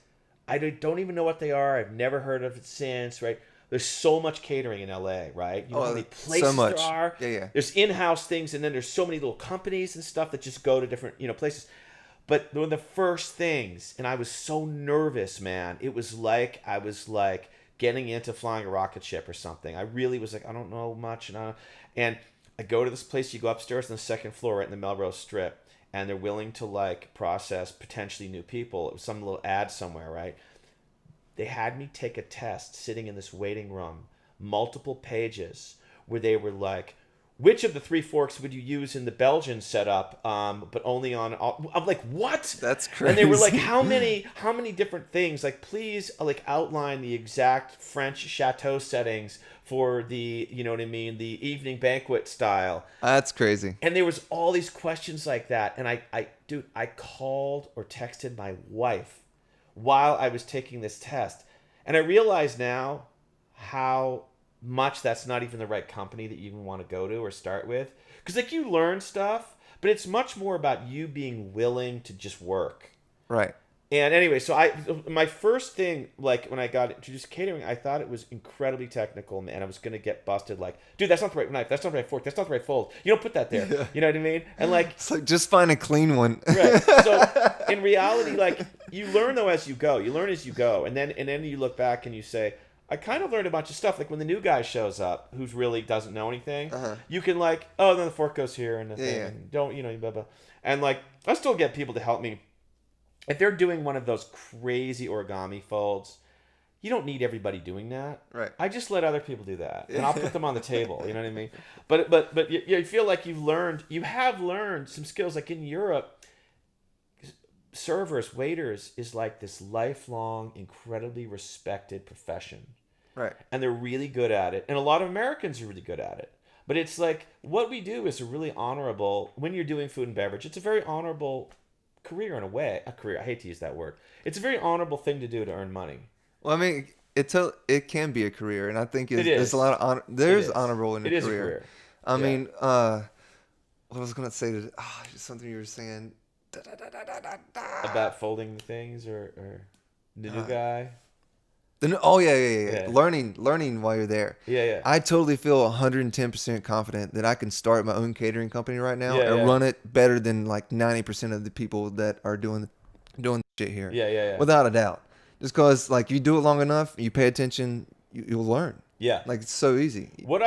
I don't even know what they are. I've never heard of it since, right? There's so much catering in LA, right? You know how many places so much. there are? Yeah. There's in-house things, and then there's so many little companies and stuff that just go to different, places. But one of the first things, and I was so nervous, man. It was like I was like getting into flying a rocket ship or something. I really was like, I don't know much. And I go to this place, you go upstairs on the second floor right in the Melrose Strip, and they're willing to like process potentially new people. It was some little ad somewhere, right? They had me take a test sitting in this waiting room, multiple pages, where they were like, which of the 3 forks would you use in the Belgian setup, but only on... I'm like, what? That's crazy. And they were like, how many different things? Like, please, like, outline the exact French chateau settings for the, you know what I mean, the evening banquet style. That's crazy. And there was all these questions like that. And I called or texted my wife while I was taking this test. And I realize now how much that's not even the right company that you even want to go to or start with. Because like you learn stuff, but it's much more about you being willing to just work. Right. And anyway, so my first thing, like when I got introduced to catering, I thought it was incredibly technical, and I was going to get busted. Like, dude, that's not the right knife. That's not the right fork. That's not the right fold. You don't put that there. Yeah. You know what I mean? And like, it's like, just find a clean one. Right. So in reality, like you learn though as you go. You learn as you go, and then you look back and you say, I kind of learned a bunch of stuff. Like when the new guy shows up, who's really doesn't know anything, you can like, oh, then the fork goes here and the thing, and don't, blah, blah. And like, I still get people to help me. If they're doing one of those crazy origami folds, you don't need everybody doing that. Right. I just let other people do that, and I'll put them on the table. You know what I mean? But you feel like you have learned some skills. Like in Europe, servers, waiters is like this lifelong, incredibly respected profession. Right. And they're really good at it. And a lot of Americans are really good at it. But it's like what we do is a really honorable, when you're doing food and beverage, it's a very honorable career in a way. A career, I hate to use that word. It's a very honorable thing to do to earn money. Well, I mean, it can be a career, and I think there's a lot of honor. There's honorable in a career. It is a career. I mean, what I was gonna say something you were saying about folding things or The new guy. Oh yeah. Yeah. Learning while you're there. Yeah. I totally feel 110% confident that I can start my own catering company right now and Yeah. run it better than like 90% of the people that are doing the shit here. Yeah. Without a doubt. Just because like you do it long enough, you pay attention, you'll learn. Yeah. Like it's so easy. You're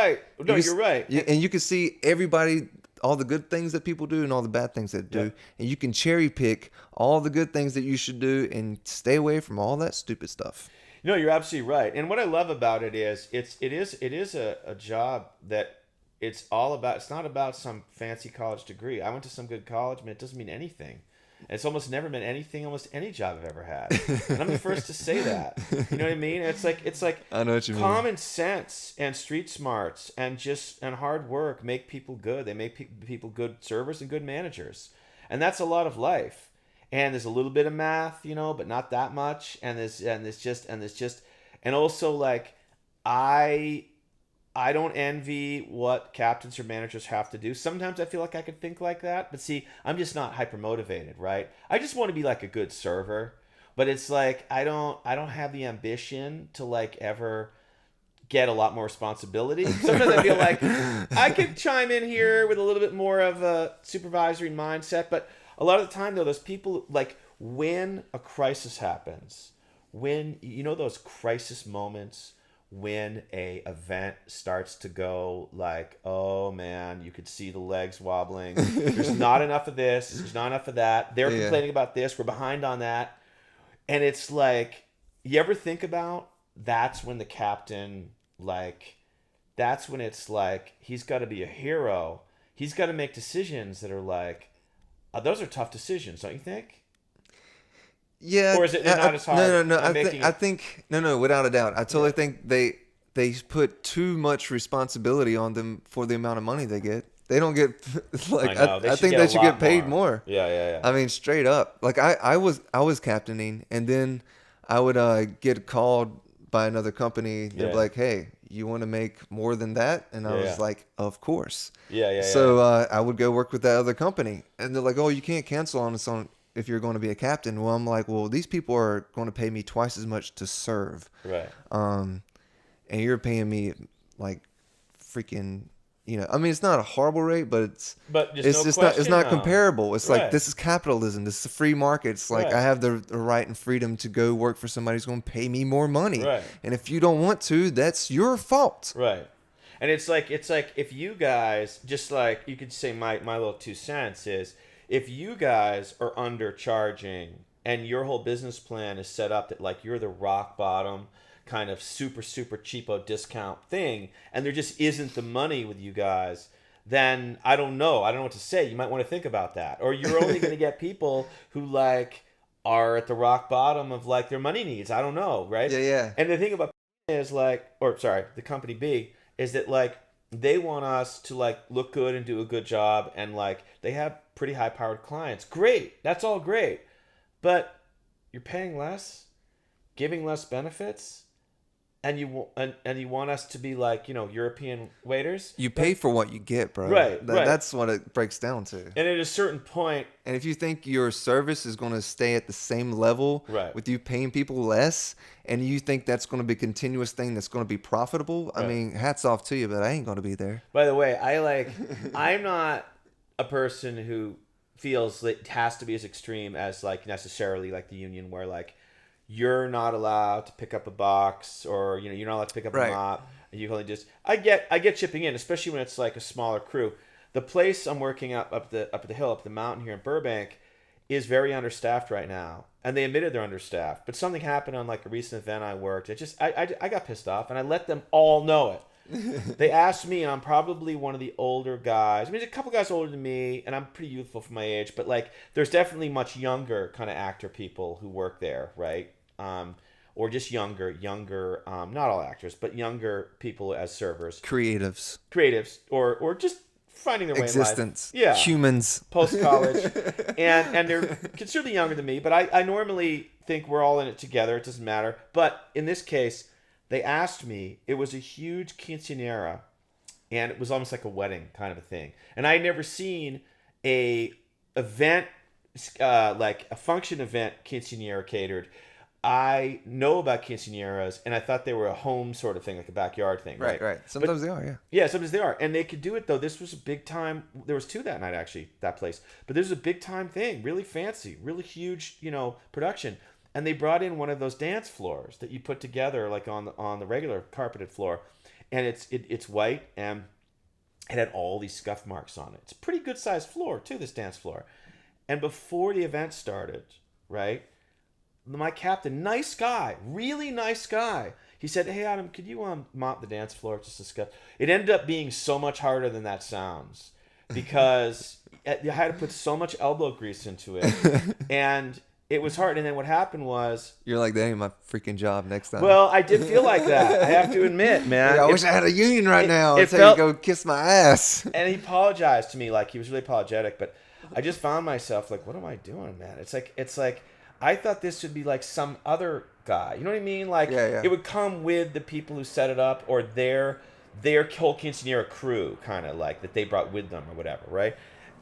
right. And you can see everybody, all the good things that people do and all the bad things that do, and you can cherry pick all the good things that you should do and stay away from all that stupid stuff. No, you're absolutely right. And what I love about it is it is a job that it's not about some fancy college degree. I went to some good college, but it doesn't mean anything. And it's almost never meant anything, almost any job I've ever had. And I'm the first to say that. You know what I mean? It's like I know what you mean. Common sense and street smarts and hard work make people good. They make people good servers and good managers. And that's a lot of life. And there's a little bit of math, but not that much. And also like I don't envy what captains or managers have to do. Sometimes I feel like I could think like that, but see, I'm just not hyper motivated, right? I just want to be like a good server, but it's like I don't have the ambition to like ever get a lot more responsibility. Sometimes I feel like I could chime in here with a little bit more of a supervisory mindset, but a lot of the time though, those people like when a crisis happens, when those crisis moments when a event starts to go like, oh man, you could see the legs wobbling. There's not enough of this. There's not enough of that. They're complaining about this. We're behind on that. And it's like, you ever think about that's when the captain, like, that's when it's like, he's got to be a hero. He's got to make decisions that are like, those are tough decisions, don't you think? Yeah. Or is it not as hard? No. I think without a doubt. I totally think they put too much responsibility on them for the amount of money they get. They don't get like I think they should get paid more. Yeah. I mean, straight up. Like I was captaining, and then I would get called by another company. They'd be like, "Hey, you want to make more than that?" And I was like, "Of course." So I would go work with that other company, and they're like, "Oh, you can't cancel on us if you're going to be a captain." Well, I'm like, well, these people are going to pay me twice as much to serve. Right. And you're paying me like freaking, I mean, it's not a horrible rate, but it's not comparable. It's like, this is capitalism. This is a free market. It's like, I have the right and freedom to go work for somebody who's going to pay me more money. Right. And if you don't want to, that's your fault. Right. And it's like if you guys, just like you could say my little 2 cents is, if you guys are undercharging and your whole business plan is set up that like you're the rock bottom kind of super cheapo discount thing, and there just isn't the money with you guys, then I don't know what to say. You might want to think about that. Or you're only going to get people who like are at the rock bottom of like their money needs. I don't know, right? Yeah. And the thing about is like, the company B is that like they want us to like look good and do a good job, and like they have pretty high powered clients. Great. That's all great. But you're paying less, giving less benefits, and you want us to be like, European waiters. You pay for what you get, bro. Right. That's what it breaks down to. And at a certain point, and if you think your service is going to stay at the same level with you paying people less, and you think that's going to be a continuous thing that's going to be profitable, I mean, hats off to you, but I ain't going to be there. By the way, I'm not a person who feels that it has to be as extreme as like necessarily like the union, where like you're not allowed to pick up a box, or you're not allowed to pick up a mop, and you can only just I get chipping in, especially when it's like a smaller crew. The place I'm working up the hill, up the mountain here in Burbank, is very understaffed right now, and they admitted they're understaffed. But something happened on like a recent event I worked. I got pissed off, and I let them all know it. They asked me, and I'm probably one of the older guys. I mean, there's a couple guys older than me, and I'm pretty youthful for my age. But like, there's definitely much younger kind of actor people who work there, right? Or just younger, not all actors, but younger people as servers, creatives, or just finding their way existence. In life. Yeah, humans, post college, and they're considerably younger than me. But I normally think we're all in it together. It doesn't matter. But in this case, they asked me. It was a huge quinceañera, and it was almost like a wedding kind of a thing. And I had never seen a event like a function event quinceañera catered I know about quinceañeras, and I thought they were a home sort of thing, like a backyard thing, right? Right. Sometimes they are, yeah. Yeah, sometimes they are, and they could do it though. This was a big time. There was two that night actually, that place, but this was a big time thing, really fancy, really huge, production. And they brought in one of those dance floors that you put together like on the regular carpeted floor, and it's white and it had all these scuff marks on it. It's a pretty good sized floor too, this dance floor. And before the event started, right? My captain, nice guy, really nice guy. He said, "Hey Adam, could you mop the dance floor just to scuff?" It ended up being so much harder than that sounds because I had to put so much elbow grease into it, and it was hard. And then what happened was, you're like, that ain't my freaking job next time. well, I did feel like that. I have to admit, man. I wish I had a union right now. I'd felt, you go kiss my ass. And he apologized to me, like he was really apologetic. But I just found myself like, what am I doing, man? It's like. I thought this would be like some other guy. You know what I mean? Like it would come with the people who set it up or their whole quinceañera crew, kind of like that they brought with them or whatever, right?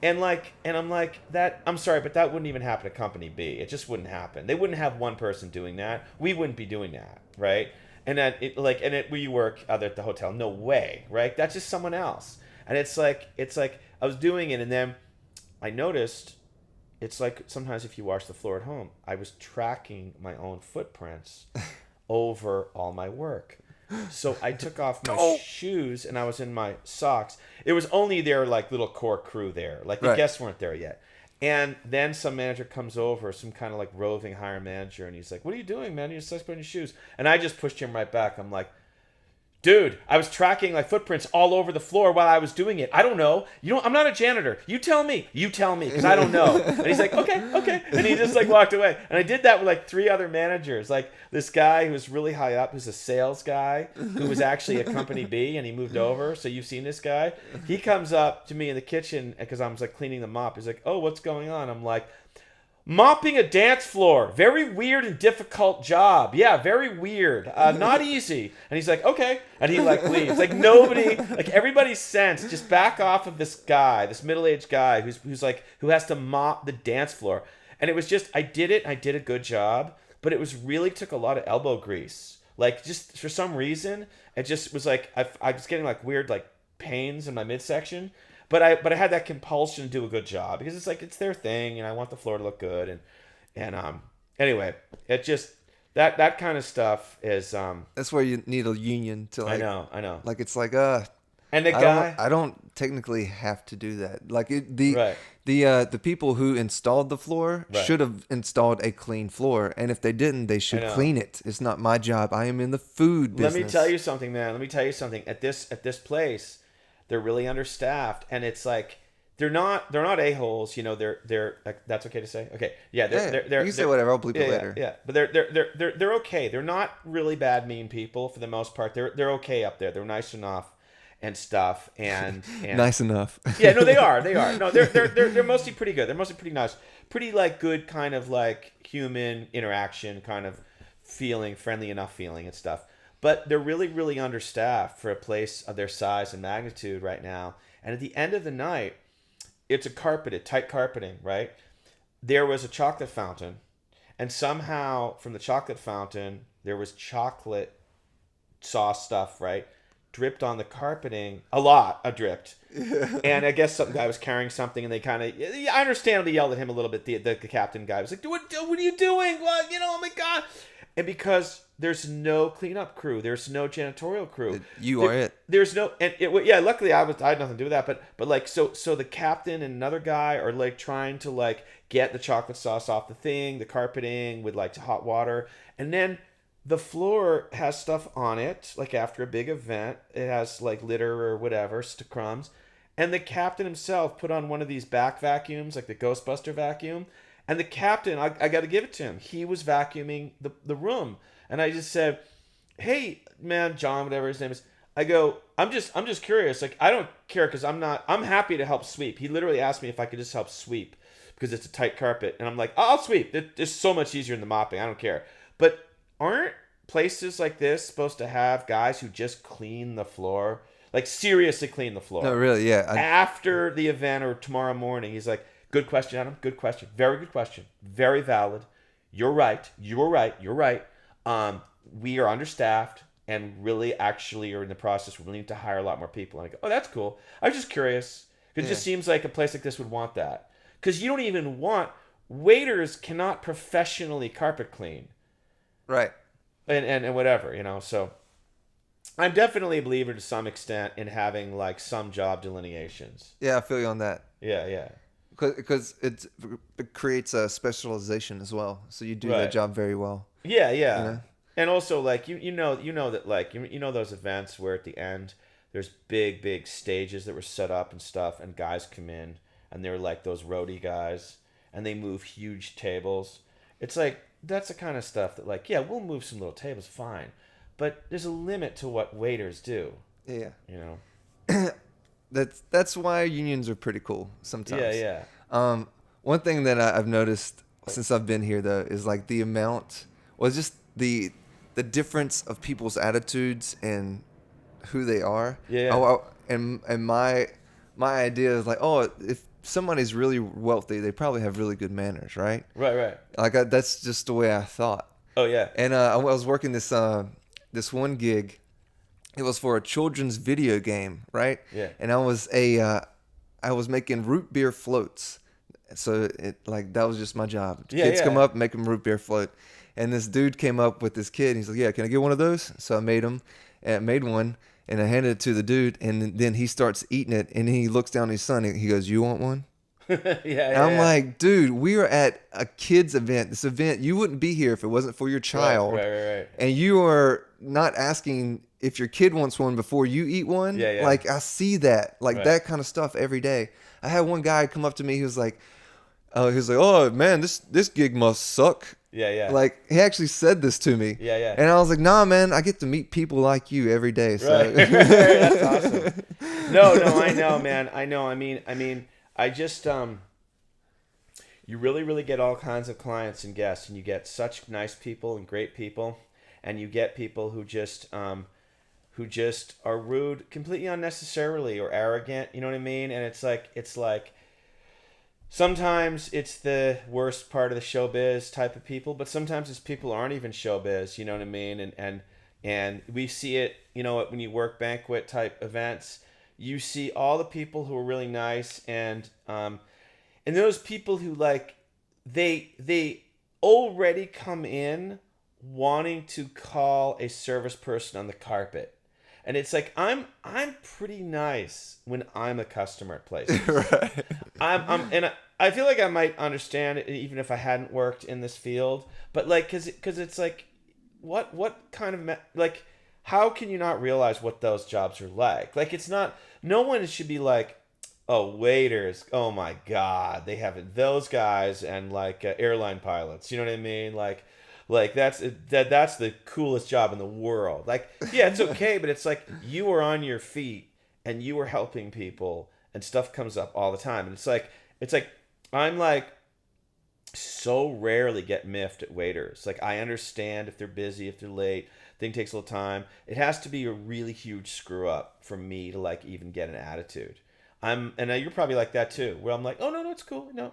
And I'm like that. I'm sorry, but that wouldn't even happen at Company B. It just wouldn't happen. They wouldn't have one person doing that. We wouldn't be doing that, right? And that where you work other at the hotel, no way, right? That's just someone else. And it's like I was doing it, and then I noticed. It's like sometimes if you wash the floor at home, I was tracking my own footprints over all my work. So I took off my shoes and I was in my socks. It was only their like little core crew there. Like the guests weren't there yet. And then some manager comes over, some kind of like roving hire manager, and he's like, "What are you doing, man? You're supposed to put on your shoes." And I just pushed him right back. I'm like, "Dude, I was tracking like footprints all over the floor while I was doing it. I don't know. I'm not a janitor. You tell me, because I don't know." And he's like, okay. And he just like walked away. And I did that with like 3 other managers. Like this guy who was really high up, who's a sales guy, who was actually at Company B, and he moved over. So you've seen this guy. He comes up to me in the kitchen because I was like cleaning the mop. He's like, "Oh, what's going on?" I'm like, "Mopping a dance floor. Very weird and difficult job. Yeah, very weird. Not easy." And he's like, "Okay." And he like leaves. Like nobody, like everybody sensed, just back off of this guy, this middle-aged guy who has to mop the dance floor. And it was just, I did it. I did a good job, but it was really took a lot of elbow grease. Like just for some reason, it just was like, I was getting like weird like pains in my midsection. But I had that compulsion to do a good job because it's like it's their thing and I want the floor to look good and anyway, it just that kind of stuff is that's where you need a union to like I know. Like it's like and the guy I don't technically have to do that. Like the people who installed the floor should have installed a clean floor, and if they didn't, they should clean it. It's not my job. I am in the food business. Let me tell you something, man. At this place, they're really understaffed, and it's like they're not a-holes, they're like, that's okay to say? Okay. Yeah, they're you can say whatever, I'll bleep it later. Yeah. But they're okay. They're not really bad mean people for the most part. They're okay up there. They're nice enough and stuff and nice enough. Yeah, no, they are. No, they're mostly pretty good. They're mostly pretty nice. Pretty like good kind of like human interaction kind of feeling, friendly enough feeling and stuff. But they're really, really understaffed for a place of their size and magnitude right now. And at the end of the night, it's a tight carpeting, right? There was a chocolate fountain. And somehow from the chocolate fountain, there was chocolate sauce stuff, right? Dripped on the carpeting. A lot of dripped. And I guess some guy was carrying something and they kind of... I understand they yelled at him a little bit. The captain guy was like, what are you doing? What? Oh my God. And because... there's no cleanup crew. There's no janitorial crew. You are it. There's no, and luckily I had nothing to do with that. But like, so the captain and another guy are like trying to like get the chocolate sauce off the thing, the carpeting with like hot water. And then the floor has stuff on it. Like after a big event, it has like litter or whatever, crumbs. And the captain himself put on one of these back vacuums, like the Ghostbuster vacuum. And the captain, I got to give it to him. He was vacuuming the room. And I just said, "Hey, man, John, whatever his name is." I go, I'm just curious. Like, I don't care because I'm happy to help sweep. He literally asked me if I could just help sweep because it's a tight carpet. And I'm like, I'll sweep. It's so much easier than the mopping. I don't care. But aren't places like this supposed to have guys who just clean the floor? Like, seriously clean the floor? No, really, yeah. After the event or tomorrow morning, he's like, "Good question, Adam. Good question. Very good question. Very valid. you're right. We are understaffed and really actually are in the process. We need to hire a lot more people. And I go, oh, that's cool. I was just curious. It just seems like a place like this would want that. Because you don't even want, waiters cannot professionally carpet clean. Right. And whatever, so I'm definitely a believer to some extent in having like some job delineations. Yeah, I feel you on that. Yeah. Because it creates a specialization as well. So you do that job very well. Yeah. You know? And also, like, you know that, like, those events where at the end there's big stages that were set up and stuff, and guys come in and they're like those roadie guys and they move huge tables. It's like, that's the kind of stuff that, like, yeah, we'll move some little tables, fine, but there's a limit to what waiters do. Yeah. That's why unions are pretty cool sometimes. Yeah. One thing that I've noticed since I've been here though is like the amount, well, just the difference of people's attitudes and who they are. Yeah. And my idea is like, oh, if somebody's really wealthy, they probably have really good manners, right? Right. Like that's just the way I thought. Oh yeah. And I was working this one gig. It was for a children's video game, right? Yeah. And I was making root beer floats. So that was just my job. Kids come up, make them root beer float. And this dude came up with this kid. And he's like, "Yeah, can I get one of those?" So I made one, and I handed it to the dude. And then he starts eating it, and he looks down at his son, and he goes, "You want one?" I'm like, dude, we are at a kid's event. This event, you wouldn't be here if it wasn't for your child. Right. And you are not asking if your kid wants one before you eat one. Yeah. Like, I see that. Like, that kind of stuff every day. I had one guy come up to me. He was like, "Oh, man, this gig must suck." Yeah. Like, he actually said this to me. Yeah. And I was like, "Nah, man, I get to meet people like you every day." So. Right. That's awesome. No, I know, man. I know. I mean, I just you really get all kinds of clients and guests, and you get such nice people and great people, and you get people who just are rude completely unnecessarily or arrogant, you know what I mean? And it's like sometimes it's the worst part of the showbiz type of people, but sometimes it's people who aren't even showbiz, you know what I mean? And we see it, when you work banquet type events, you see all the people who are really nice, and those people who, like, they already come in wanting to call a service person on the carpet. And it's like, I'm pretty nice when I'm a customer at places. Right. And I feel like I might understand it even if I hadn't worked in this field. But like, cause it's like, what kind of like, how can you not realize what those jobs are like? Like, it's not. No one should be like, oh, waiters. Oh my God, they have it. Those guys and like airline pilots. You know what I mean? Like that's the coolest job in the world. Like, yeah, it's okay, but it's like you are on your feet and you are helping people, and stuff comes up all the time. And it's like I'm like so rarely get miffed at waiters. Like, I understand if they're busy, if they're late, thing takes a little time. It has to be a really huge screw up for me to like even get an attitude. And you're probably like that too, where I'm like, oh no, it's cool, no.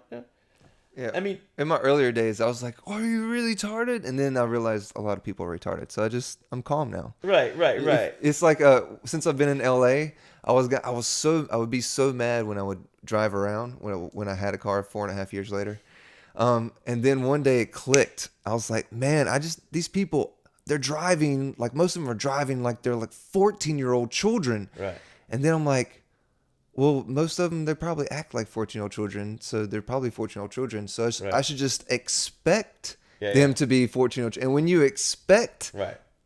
Yeah. I mean, in my earlier days, I was like, "Are you really retarded?" And then I realized a lot of people are retarded. So I'm calm now. Right. It's like since I've been in LA, I would be so mad when I would drive around when I had a car 4.5 years later. And then one day it clicked. I was like, man, these people, they're driving, like most of them are driving like they're like 14-year-old children. Right. And then I'm like, well, most of them, they probably act like 14-year-old children, so they're probably 14-year-old children. So I should just expect them to be 14-year-old children. And when you expect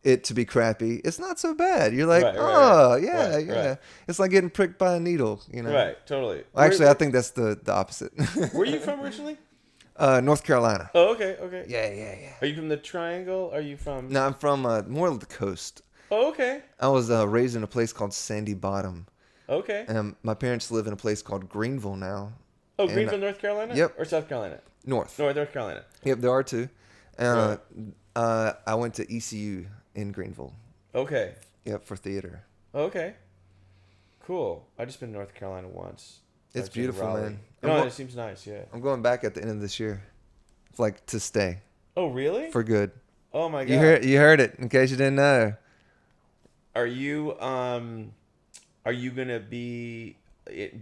it to be crappy, it's not so bad. You're like, yeah. It's like getting pricked by a needle, Right, totally. Well, actually, I think that's the opposite. Where are you from originally? North Carolina. Oh, okay. Yeah. Are you from the Triangle? Are you from... No, I'm from more of the coast. Oh, okay. I was raised in a place called Sandy Bottom. Okay. And my parents live in a place called Greenville now. Oh, Greenville, North Carolina? Yep. Or South Carolina? North Carolina. Yep, there are two. I went to ECU in Greenville. Okay. Yep, for theater. Okay. Cool. I just been to North Carolina once. It's beautiful, man. No, it seems nice, yeah. I'm going back at the end of this year, like, to stay. Oh, really? for good. Oh my You heard it. In case you didn't know, Are you gonna be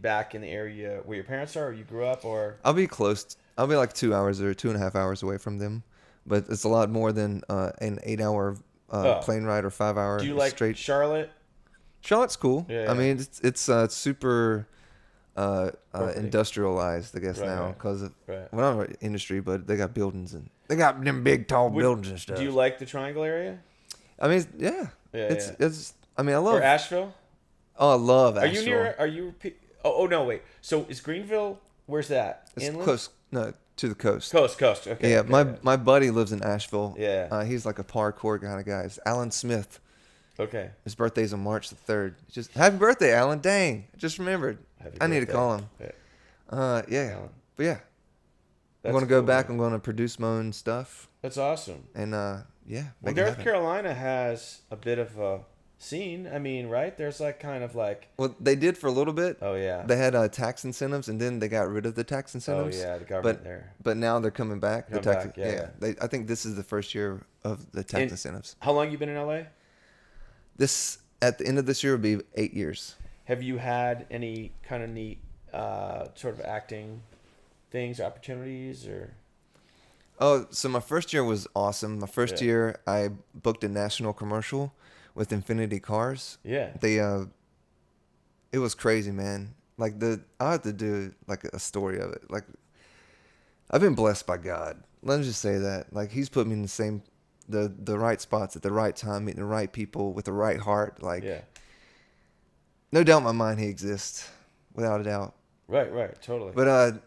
back in the area where your parents are, or you grew up, or? I'll be close. I'll be like 2 hours or 2.5 hours away from them, but it's a lot more than an 8 hour Oh, plane ride or 5 hour do you like straight. Charlotte? Charlotte's cool. Yeah, I yeah. mean, it's super Property. industrialized, I guess Right, now right, because of right. well, not industry, but they got buildings and they got them big tall buildings and stuff. Do you like the Triangle area? I mean, yeah, Yeah, yeah. it's. I mean, I Or love. Asheville? Oh, I love Are Asheville. you near? Are you? Oh no, wait. So is Greenville? Where's that? It's Inland? close. No, to the coast. Coast. Okay. Yeah, okay, my okay. my buddy lives in Asheville. Yeah. He's like a parkour kind of guy. It's Alan Smith. Okay. His birthday's on March the 3rd. Just happy birthday, Alan. Dang. I just remembered. Happy I need to birthday. call him. Yeah. Alan. But yeah. I'm That's going to go cool, back. man. I'm going to produce my own stuff. That's awesome. And yeah. Well, Make it North happen. Carolina has a bit of a scene. I mean, right? There's like kind of like. Well, they did for a little bit. Oh yeah. They had tax incentives, and then they got rid of the tax Oh incentives. yeah, the government But there. but now they're coming back. Come the tax, back, yeah. I think this is the first year of the tax And- incentives. How long you been in LA? This at the end of this year will be 8 years. Have you had any kind of neat sort of acting things, opportunities, or? Oh, so my first year was awesome. My first Yeah. year, I booked a national commercial with Infinity Cars. Yeah. They it was crazy, man. Like I had to do like a story of it. Like I've been blessed by God. Let me just say that. Like He's put me in the right spots at the right time, meeting the right people with the right heart. Like Yeah. no doubt in my mind He exists, without a doubt. Right. Totally. But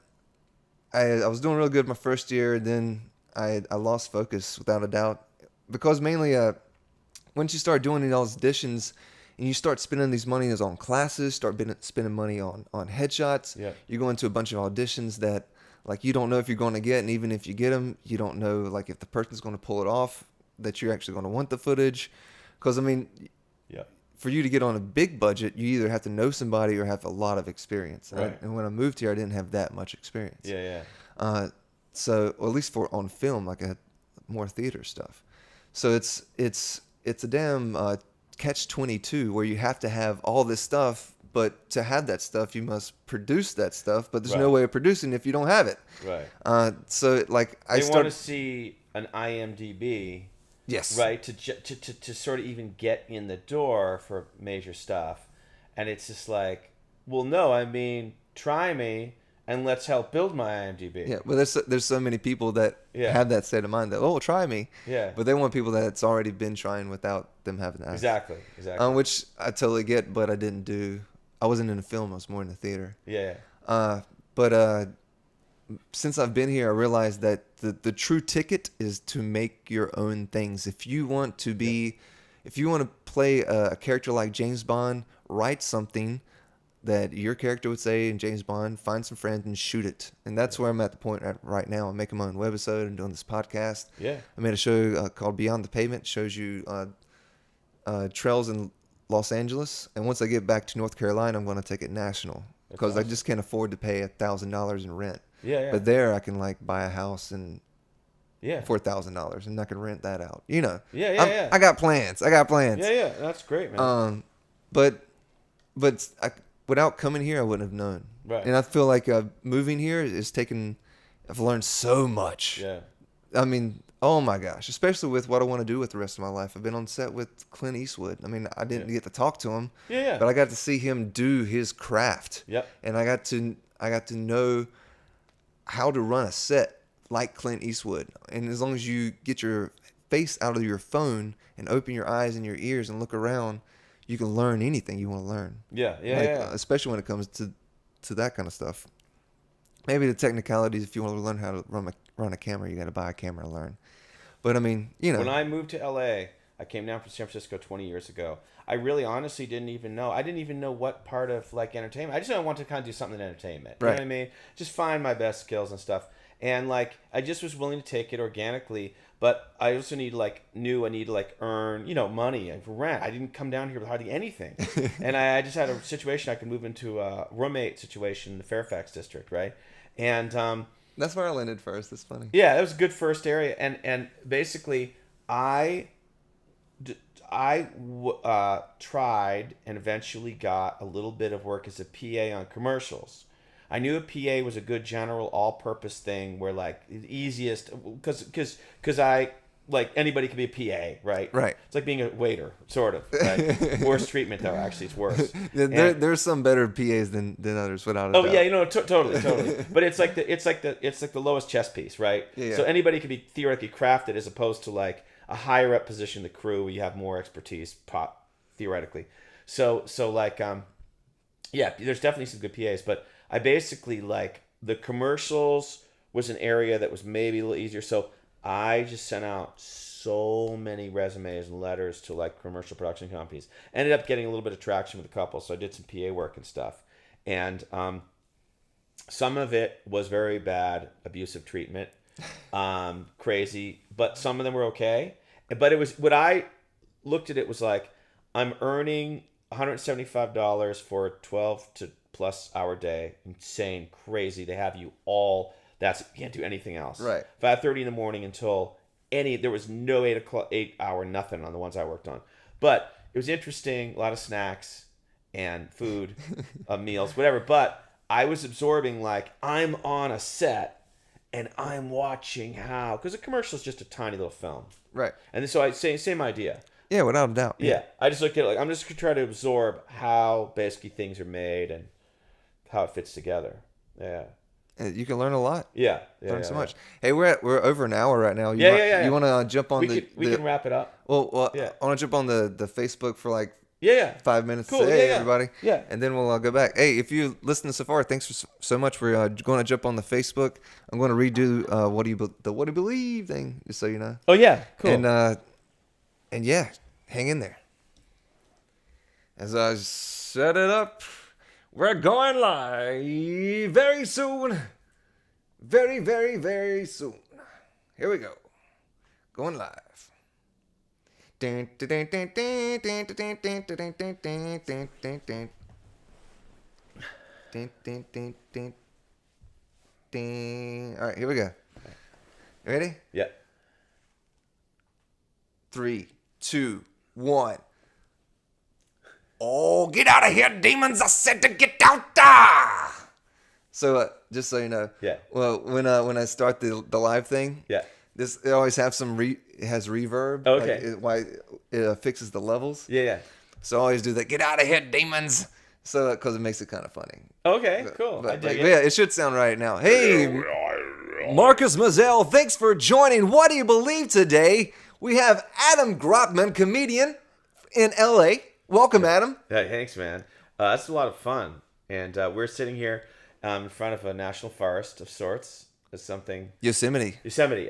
I was doing real good my first year, and then I lost focus without a doubt, because mainly once you start doing all these auditions and you start spending these monies on classes, spending money on headshots, Yeah. you go into a bunch of auditions that like you don't know if you're going to get, and even if you get them, you don't know like if the person's going to pull it off, that you're actually going to want the footage, because I mean, Yeah. for you to get on a big budget, you either have to know somebody or have a lot of experience. Right. And when I moved here, I didn't have that much experience. Yeah. So or at least for on film, like I had more theater stuff. So it's a damn catch-22 where you have to have all this stuff, but to have that stuff, you must produce that stuff. But there's no Right. way of producing if you don't have it. Right. So like I They want started. to see an IMDb, Yes. right, to sort of even get in the door for major stuff, and it's just like, well, no, I mean, try me and let's help build my IMDb. Yeah, well, there's so many people that Yeah. have that state of mind that try me. Yeah. But they want people that's already been trying without them having that. Exactly. Which I totally get, but I didn't do. I wasn't in the film. I was more in the theater. Yeah. But since I've been here, I realized that the true ticket is to make your own things. If you want to be, if you want to play a character like James Bond, write something that your character would say in James Bond, find some friends and shoot it. And that's where I'm at the point right now. I'm making my own webisode. I'm doing this podcast. Yeah. I made a show called Beyond the Pavement. It shows you trails in Los Angeles. And once I get back to North Carolina, I'm going to take it national, because I just can't afford to pay $1,000 in rent. Yeah. But there I can like buy a house and Yeah. $4,000, and I can rent that out. You know. Yeah. I got plans. Yeah. That's great, man. But without coming here, I wouldn't have known. Right. And I feel like moving here is taken. I've learned so much. Yeah. I mean, oh my gosh, especially with what I want to do with the rest of my life. I've been on set with Clint Eastwood. I mean, I didn't get to talk to him. Yeah. But I got to see him do his craft. Yep. And I got to know how to run a set like Clint Eastwood. And as long as you get your face out of your phone and open your eyes and your ears and look around, you can learn anything you want to learn. Yeah. Especially when it comes to that kind of stuff. Maybe the technicalities, if you want to learn how to run a camera, you got to buy a camera to learn. But I mean, you know. When I moved to LA, I came down from San Francisco 20 years ago. I really honestly didn't even know. I didn't even know what part of like entertainment. I just wanted to kind of do something in entertainment. You know what I mean? Just find my best skills and stuff. And like, I just was willing to take it organically. But I also knew I need to like earn, money for rent. I didn't come down here with hardly anything. And I just had a situation I could move into a roommate situation in the Fairfax district, right? And That's where I landed first. That's funny. Yeah, that was a good first area, and basically tried and eventually got a little bit of work as a PA on commercials. I knew a PA was a good general all-purpose thing where like the easiest because I like anybody can be a PA, right? Right. It's like being a waiter, sort of. Right? Worse treatment though. Actually, it's worse. There's some better PAs than others, without a doubt. Oh yeah, totally. But it's like the lowest chess piece, right? Yeah. So anybody can be theoretically crafted as opposed to like a higher up position in the crew where you have more expertise, theoretically. So like yeah, there's definitely some good PAs, but I basically like the commercials was an area that was maybe a little easier. So I just sent out so many resumes and letters to like commercial production companies. Ended up getting a little bit of traction with a couple, so I did some PA work and stuff. And some of it was very bad, abusive treatment, crazy, but some of them were okay. But it was what I looked at it was like I'm earning $175 for a 12 to plus hour day. Insane, crazy to have you all. You can't do anything else. Right. 5:30 in the morning until there was no 8 hour nothing on the ones I worked on. But it was interesting, a lot of snacks and food, meals, whatever. But I was absorbing like I'm on a set and I'm watching because a commercial is just a tiny little film. Right. And so I say same idea. Yeah, without a doubt. Yeah. I just look at it like I'm just gonna try to absorb how basically things are made and how it fits together. Yeah. You can learn a lot. Yeah. Learn so much. Hey, we're over an hour right now. Yeah. You want to jump on we can wrap it up. Well, Yeah. I want to jump on the Facebook for like Yeah. 5 minutes. Cool. To say, hey, Yeah. everybody. Yeah. And then we'll go back. Hey, if you listen so far, thanks so much. We're going to jump on the Facebook. I'm going to redo what do you believe thing, just so you know. Oh yeah. Cool. And yeah, hang in there. As I set it up, we're going live very soon. Very, very, very soon. Here we go. Going live. All right, here we go. You ready? Yeah. 3, 2, 1. Oh, get out of here, demons! I said to get out there! So, just so you know, Yeah. Well, when I start the live thing, Yeah. it always has it has reverb. Okay. It fixes the levels. Yeah. So I always do that. Get out of here, demons! So, because it makes it kind of funny. Okay. Cool. I dig it. Yeah, it should sound right now. Hey, Marcus Mazel, thanks for joining. What do you believe today? We have Adam Gropman, comedian in LA. Welcome, Adam. Yeah, thanks, man. That's a lot of fun, and we're sitting here in front of a national forest of sorts. It's something. Yosemite.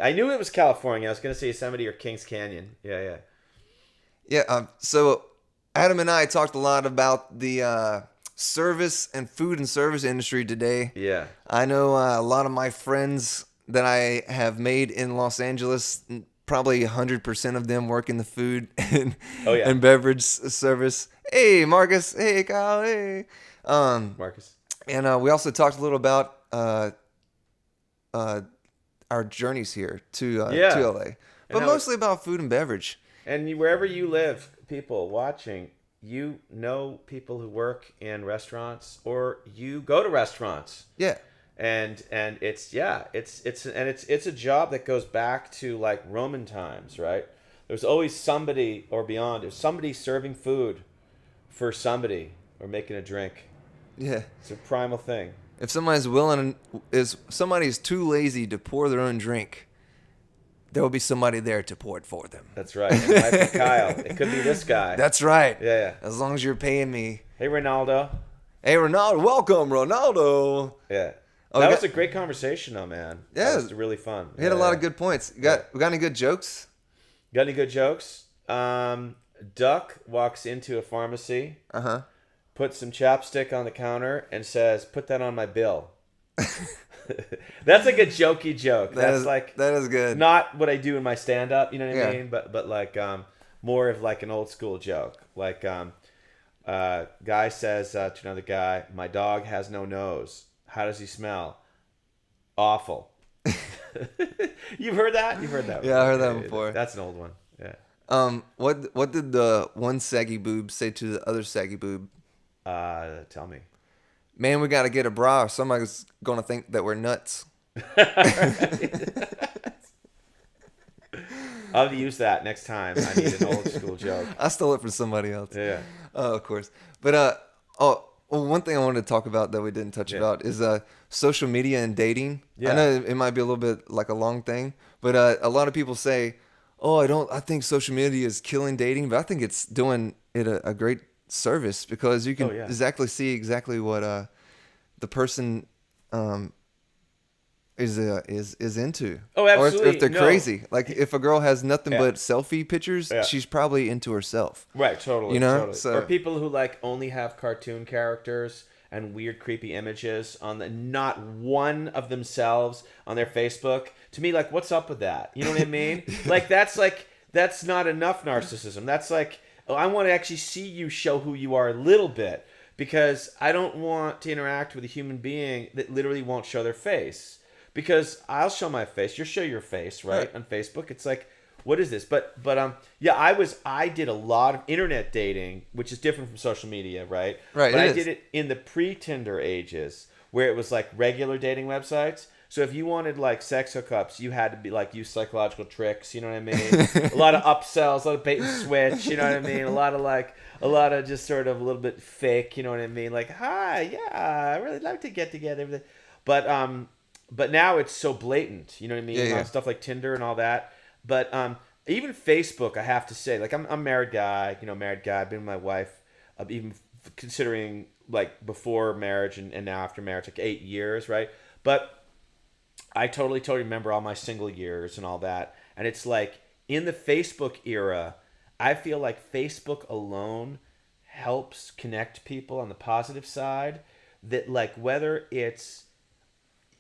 I knew it was California. I was going to say Yosemite or Kings Canyon. Yeah. Yeah. So Adam and I talked a lot about the service and food and service industry today. Yeah. I know a lot of my friends that I have made in Los Angeles. Probably 100% of them work in the food and, and beverage service. Hey, Marcus. Hey, Kyle. Hey. Marcus. And we also talked a little about our journeys here to LA, but mostly about food and beverage. And wherever you live, people watching, you know people who work in restaurants or you go to restaurants. Yeah. And it's a job that goes back to like Roman times, right? There's always somebody or beyond. There's somebody serving food for somebody or making a drink. Yeah. It's a primal thing. If somebody's somebody's too lazy to pour their own drink, there will be somebody there to pour it for them. That's right. It might be Kyle. It could be this guy. That's right. Yeah. As long as you're paying me. Hey, Ronaldo. Hey, Ronaldo. Welcome, Ronaldo. Yeah. That was a great conversation, though, man. Yeah. That was really fun. We had a lot of good points. We got any good jokes? Got any good jokes? Duck walks into a pharmacy. Uh-huh. Puts some chapstick on the counter and says, "Put that on my bill." That's like a jokey joke. That is good. Not what I do in my stand-up, you know what I mean? But like more of like an old school joke. Like guy says to another guy, "My dog has no nose. How does he smell?" "Awful." You've heard that? You've heard that? Yeah, I heard that before. That's an old one. Yeah. What did the one saggy boob say to the other saggy boob? Tell me. Man, we got to get a bra or somebody's going to think that we're nuts. I'll use that next time. I need an old school joke. I stole it from somebody else. Yeah. Of course. But one thing I wanted to talk about that we didn't touch about is social media and dating. Yeah. I know it might be a little bit like a long thing, but a lot of people say, "Oh, I think social media is killing dating," but I think it's doing it a great service because you can exactly see exactly what the person is into. Oh, absolutely. Or if they're crazy. Like if a girl has nothing but selfie pictures, she's probably into herself. Right, totally. You know? Totally. So, or people who like only have cartoon characters and weird creepy images on not one of themselves on their Facebook. To me, like, what's up with that? You know what I mean? That's not enough narcissism. That's like, oh, I want to actually see you show who you are a little bit, because I don't want to interact with a human being that literally won't show their face. Because I'll show my face, you'll show your face, right? On Facebook. It's like, what is this? But I did a lot of internet dating, which is different from social media, right? Right. But I did it in the pre-Tinder ages, where it was like regular dating websites. So if you wanted like sex hookups, you had to be like use psychological tricks, you know what I mean? A lot of upsells, a lot of bait and switch, you know what I mean? A lot of just sort of a little bit fake, you know what I mean? Like, hi, yeah, I really like to get together. But now it's so blatant, you know what I mean? Yeah. Stuff like Tinder and all that. But even Facebook, I have to say, like I'm a married guy, I've been with my wife, even considering like before marriage and now after marriage, like 8 years, right? But I totally remember all my single years and all that. And it's like in the Facebook era, I feel like Facebook alone helps connect people on the positive side, that like whether it's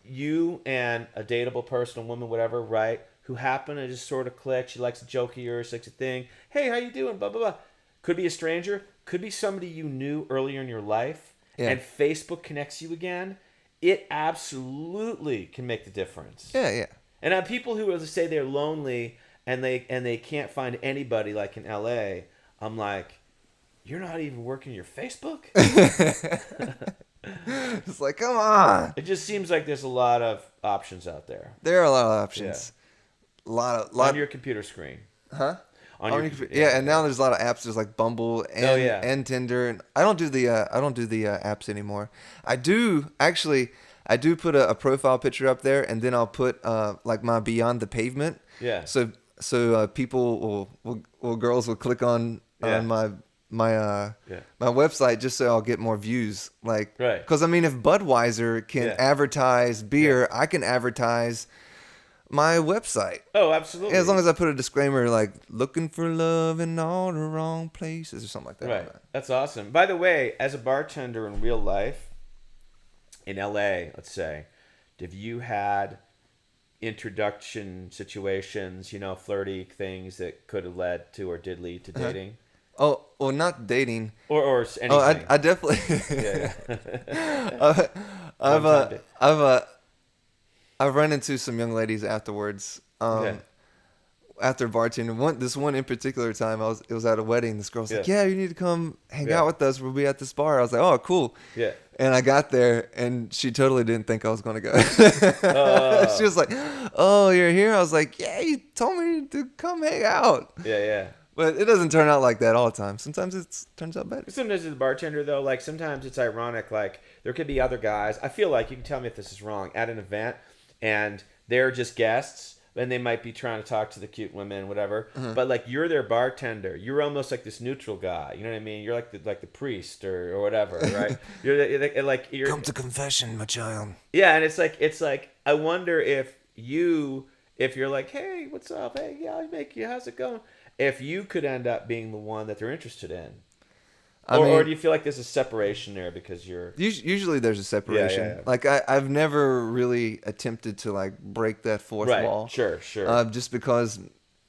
you and a dateable person, a woman, whatever, right, who happen to just sort of click. She likes a joke of yours, likes a thing. Hey, how you doing? Blah, blah, blah. Could be a stranger. Could be somebody you knew earlier in your life. Yeah. And Facebook connects you again. It absolutely can make the difference. Yeah. And people who say they're lonely and they can't find anybody, like in LA, I'm like, you're not even working your Facebook? It's like, come on. It just seems like there's a lot of options out there. There are a lot of options. Yeah. On your computer screen. Huh? On your yeah, and now there's a lot of apps. There's like Bumble and Tinder. And I don't do the apps anymore. I do put a profile picture up there, and then I'll put like my Beyond the Pavement. Yeah. So people girls will click on my website just so I'll get more views. Like, right. Because I mean, if Budweiser can advertise beer, I can advertise my website. Oh, absolutely. As long as I put a disclaimer like looking for love in all the wrong places or something like that. Right. That's awesome. By the way, as a bartender in real life, in LA, let's say, have you had introduction situations, flirty things that could have led to or did lead to dating? Oh, well, not dating. Or anything. Oh, I definitely. I've run into some young ladies afterwards. After bartending, this one in particular time, it was at a wedding. This girl's like, "Yeah, you need to come hang out with us. We'll be at this bar." I was like, "Oh, cool." Yeah. And I got there, and she totally didn't think I was going to go. She was like, "Oh, you're here?" I was like, "Yeah, you told me to come hang out." Yeah. But it doesn't turn out like that all the time. Sometimes it turns out better. Sometimes as a bartender, though, like sometimes it's ironic. Like there could be other guys. I feel like, you can tell me if this is wrong, at an event, and they're just guests, and they might be trying to talk to the cute women, whatever. Mm-hmm. But like you're their bartender, you're almost like this neutral guy. You know what I mean? You're like the priest or whatever, right? you're come to confession, my child. Yeah, and it's like I wonder if you're like, hey, what's up? Hey, yeah, I'll make you. How's it going? If you could end up being the one that they're interested in. Or do you feel like there's a separation there because you're... Usually there's a separation. Yeah. Like, I've never really attempted to, like, break that fourth wall. Sure. Just because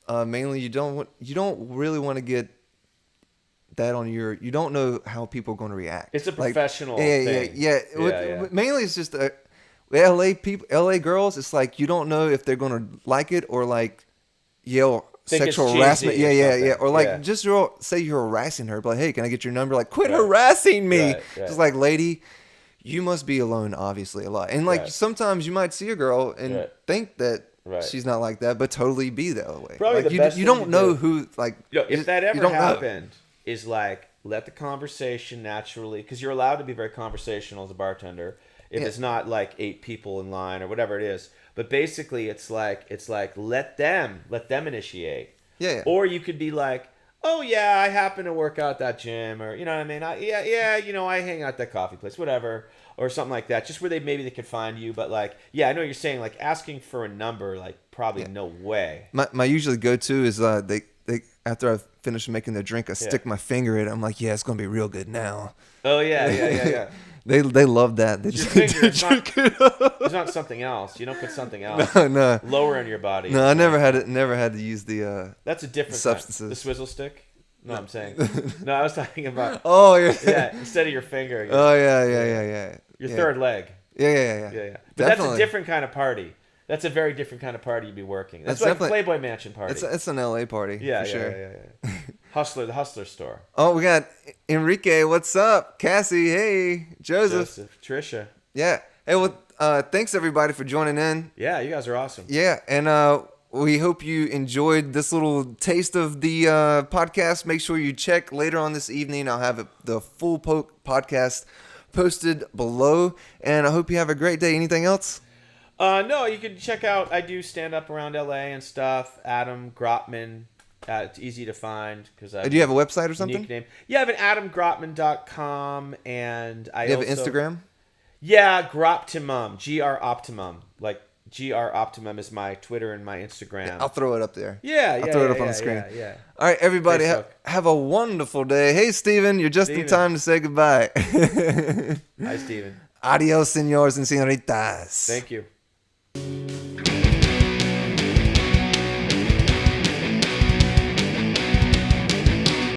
mainly you don't really want to get that on your... You don't know how people are going to react. It's a professional thing. Yeah. Mainly it's just... LA people, LA girls, it's like you don't know if they're gonna like it or like yell Think it's sexual cheesy harassment. or Yeah, yeah, something. yeah. Or like Yeah. just say you're harassing her, but like, hey, can I get your number? Like, quit Right. harassing me. Right, right. Just like, lady, you must be alone, obviously, a lot. And like Right. sometimes you might see a girl and Right. think that Right. she's not like that, but totally be that way. Probably like the best you thing don't to know do. who like. If that you ever don't know. happened, is like let the conversation naturally, because you're allowed to be very conversational as a bartender. If Yeah. it's not like 8 people in line or whatever it is, but basically it's like let them initiate. Yeah, yeah. Or you could be like, oh yeah, I happen to work out at that gym, or you know what I mean? I hang out at that coffee place, whatever, or something like that. Just where maybe they could find you, but like, yeah, I know what you're saying. Like asking for a number, like probably no way. My usually go to is they after I finish making the drink, I stick my finger in it. I'm like, yeah, it's gonna be real good now. Oh yeah. They love that. They Your just finger is drink it up. It's not something else. You don't put something else No. lower in your body. No, I never had to use the That's a different substances. kind. The swizzle stick. No, I'm saying. No, I was talking about. Oh yeah. Yeah, instead of your finger. Oh yeah. Your third leg. Yeah. Yeah. But Definitely. that's a different kind of party. That's a very different kind of party you'd be working. That's like definitely- Playboy Mansion party. It's an LA party. Yeah, for yeah, sure. yeah. The Hustler store. Oh, we got Enrique. What's up? Cassie. Hey, Joseph. Trisha. Yeah. Hey, well, thanks everybody for joining in. Yeah, you guys are awesome. Yeah, and we hope you enjoyed this little taste of the podcast. Make sure you check later on this evening. I'll have the full podcast posted below, and I hope you have a great day. Anything else? No, you can check out. I do stand up around LA and stuff. Adam Gropman. It's easy to find because Do you have a website or something? Name. Yeah, I have an adamgropman.com, and I Do you have also, an Instagram? Yeah, Groptimum, GR Optimum. GR Optimum is my Twitter and my Instagram. I'll throw it up there. I'll throw it up on the screen. Yeah. All right, everybody, Facebook. have a wonderful day. Hey, Steven, you're just in Steven. time to say goodbye. Hi, Steven. Adios, senores and senoritas. Thank you.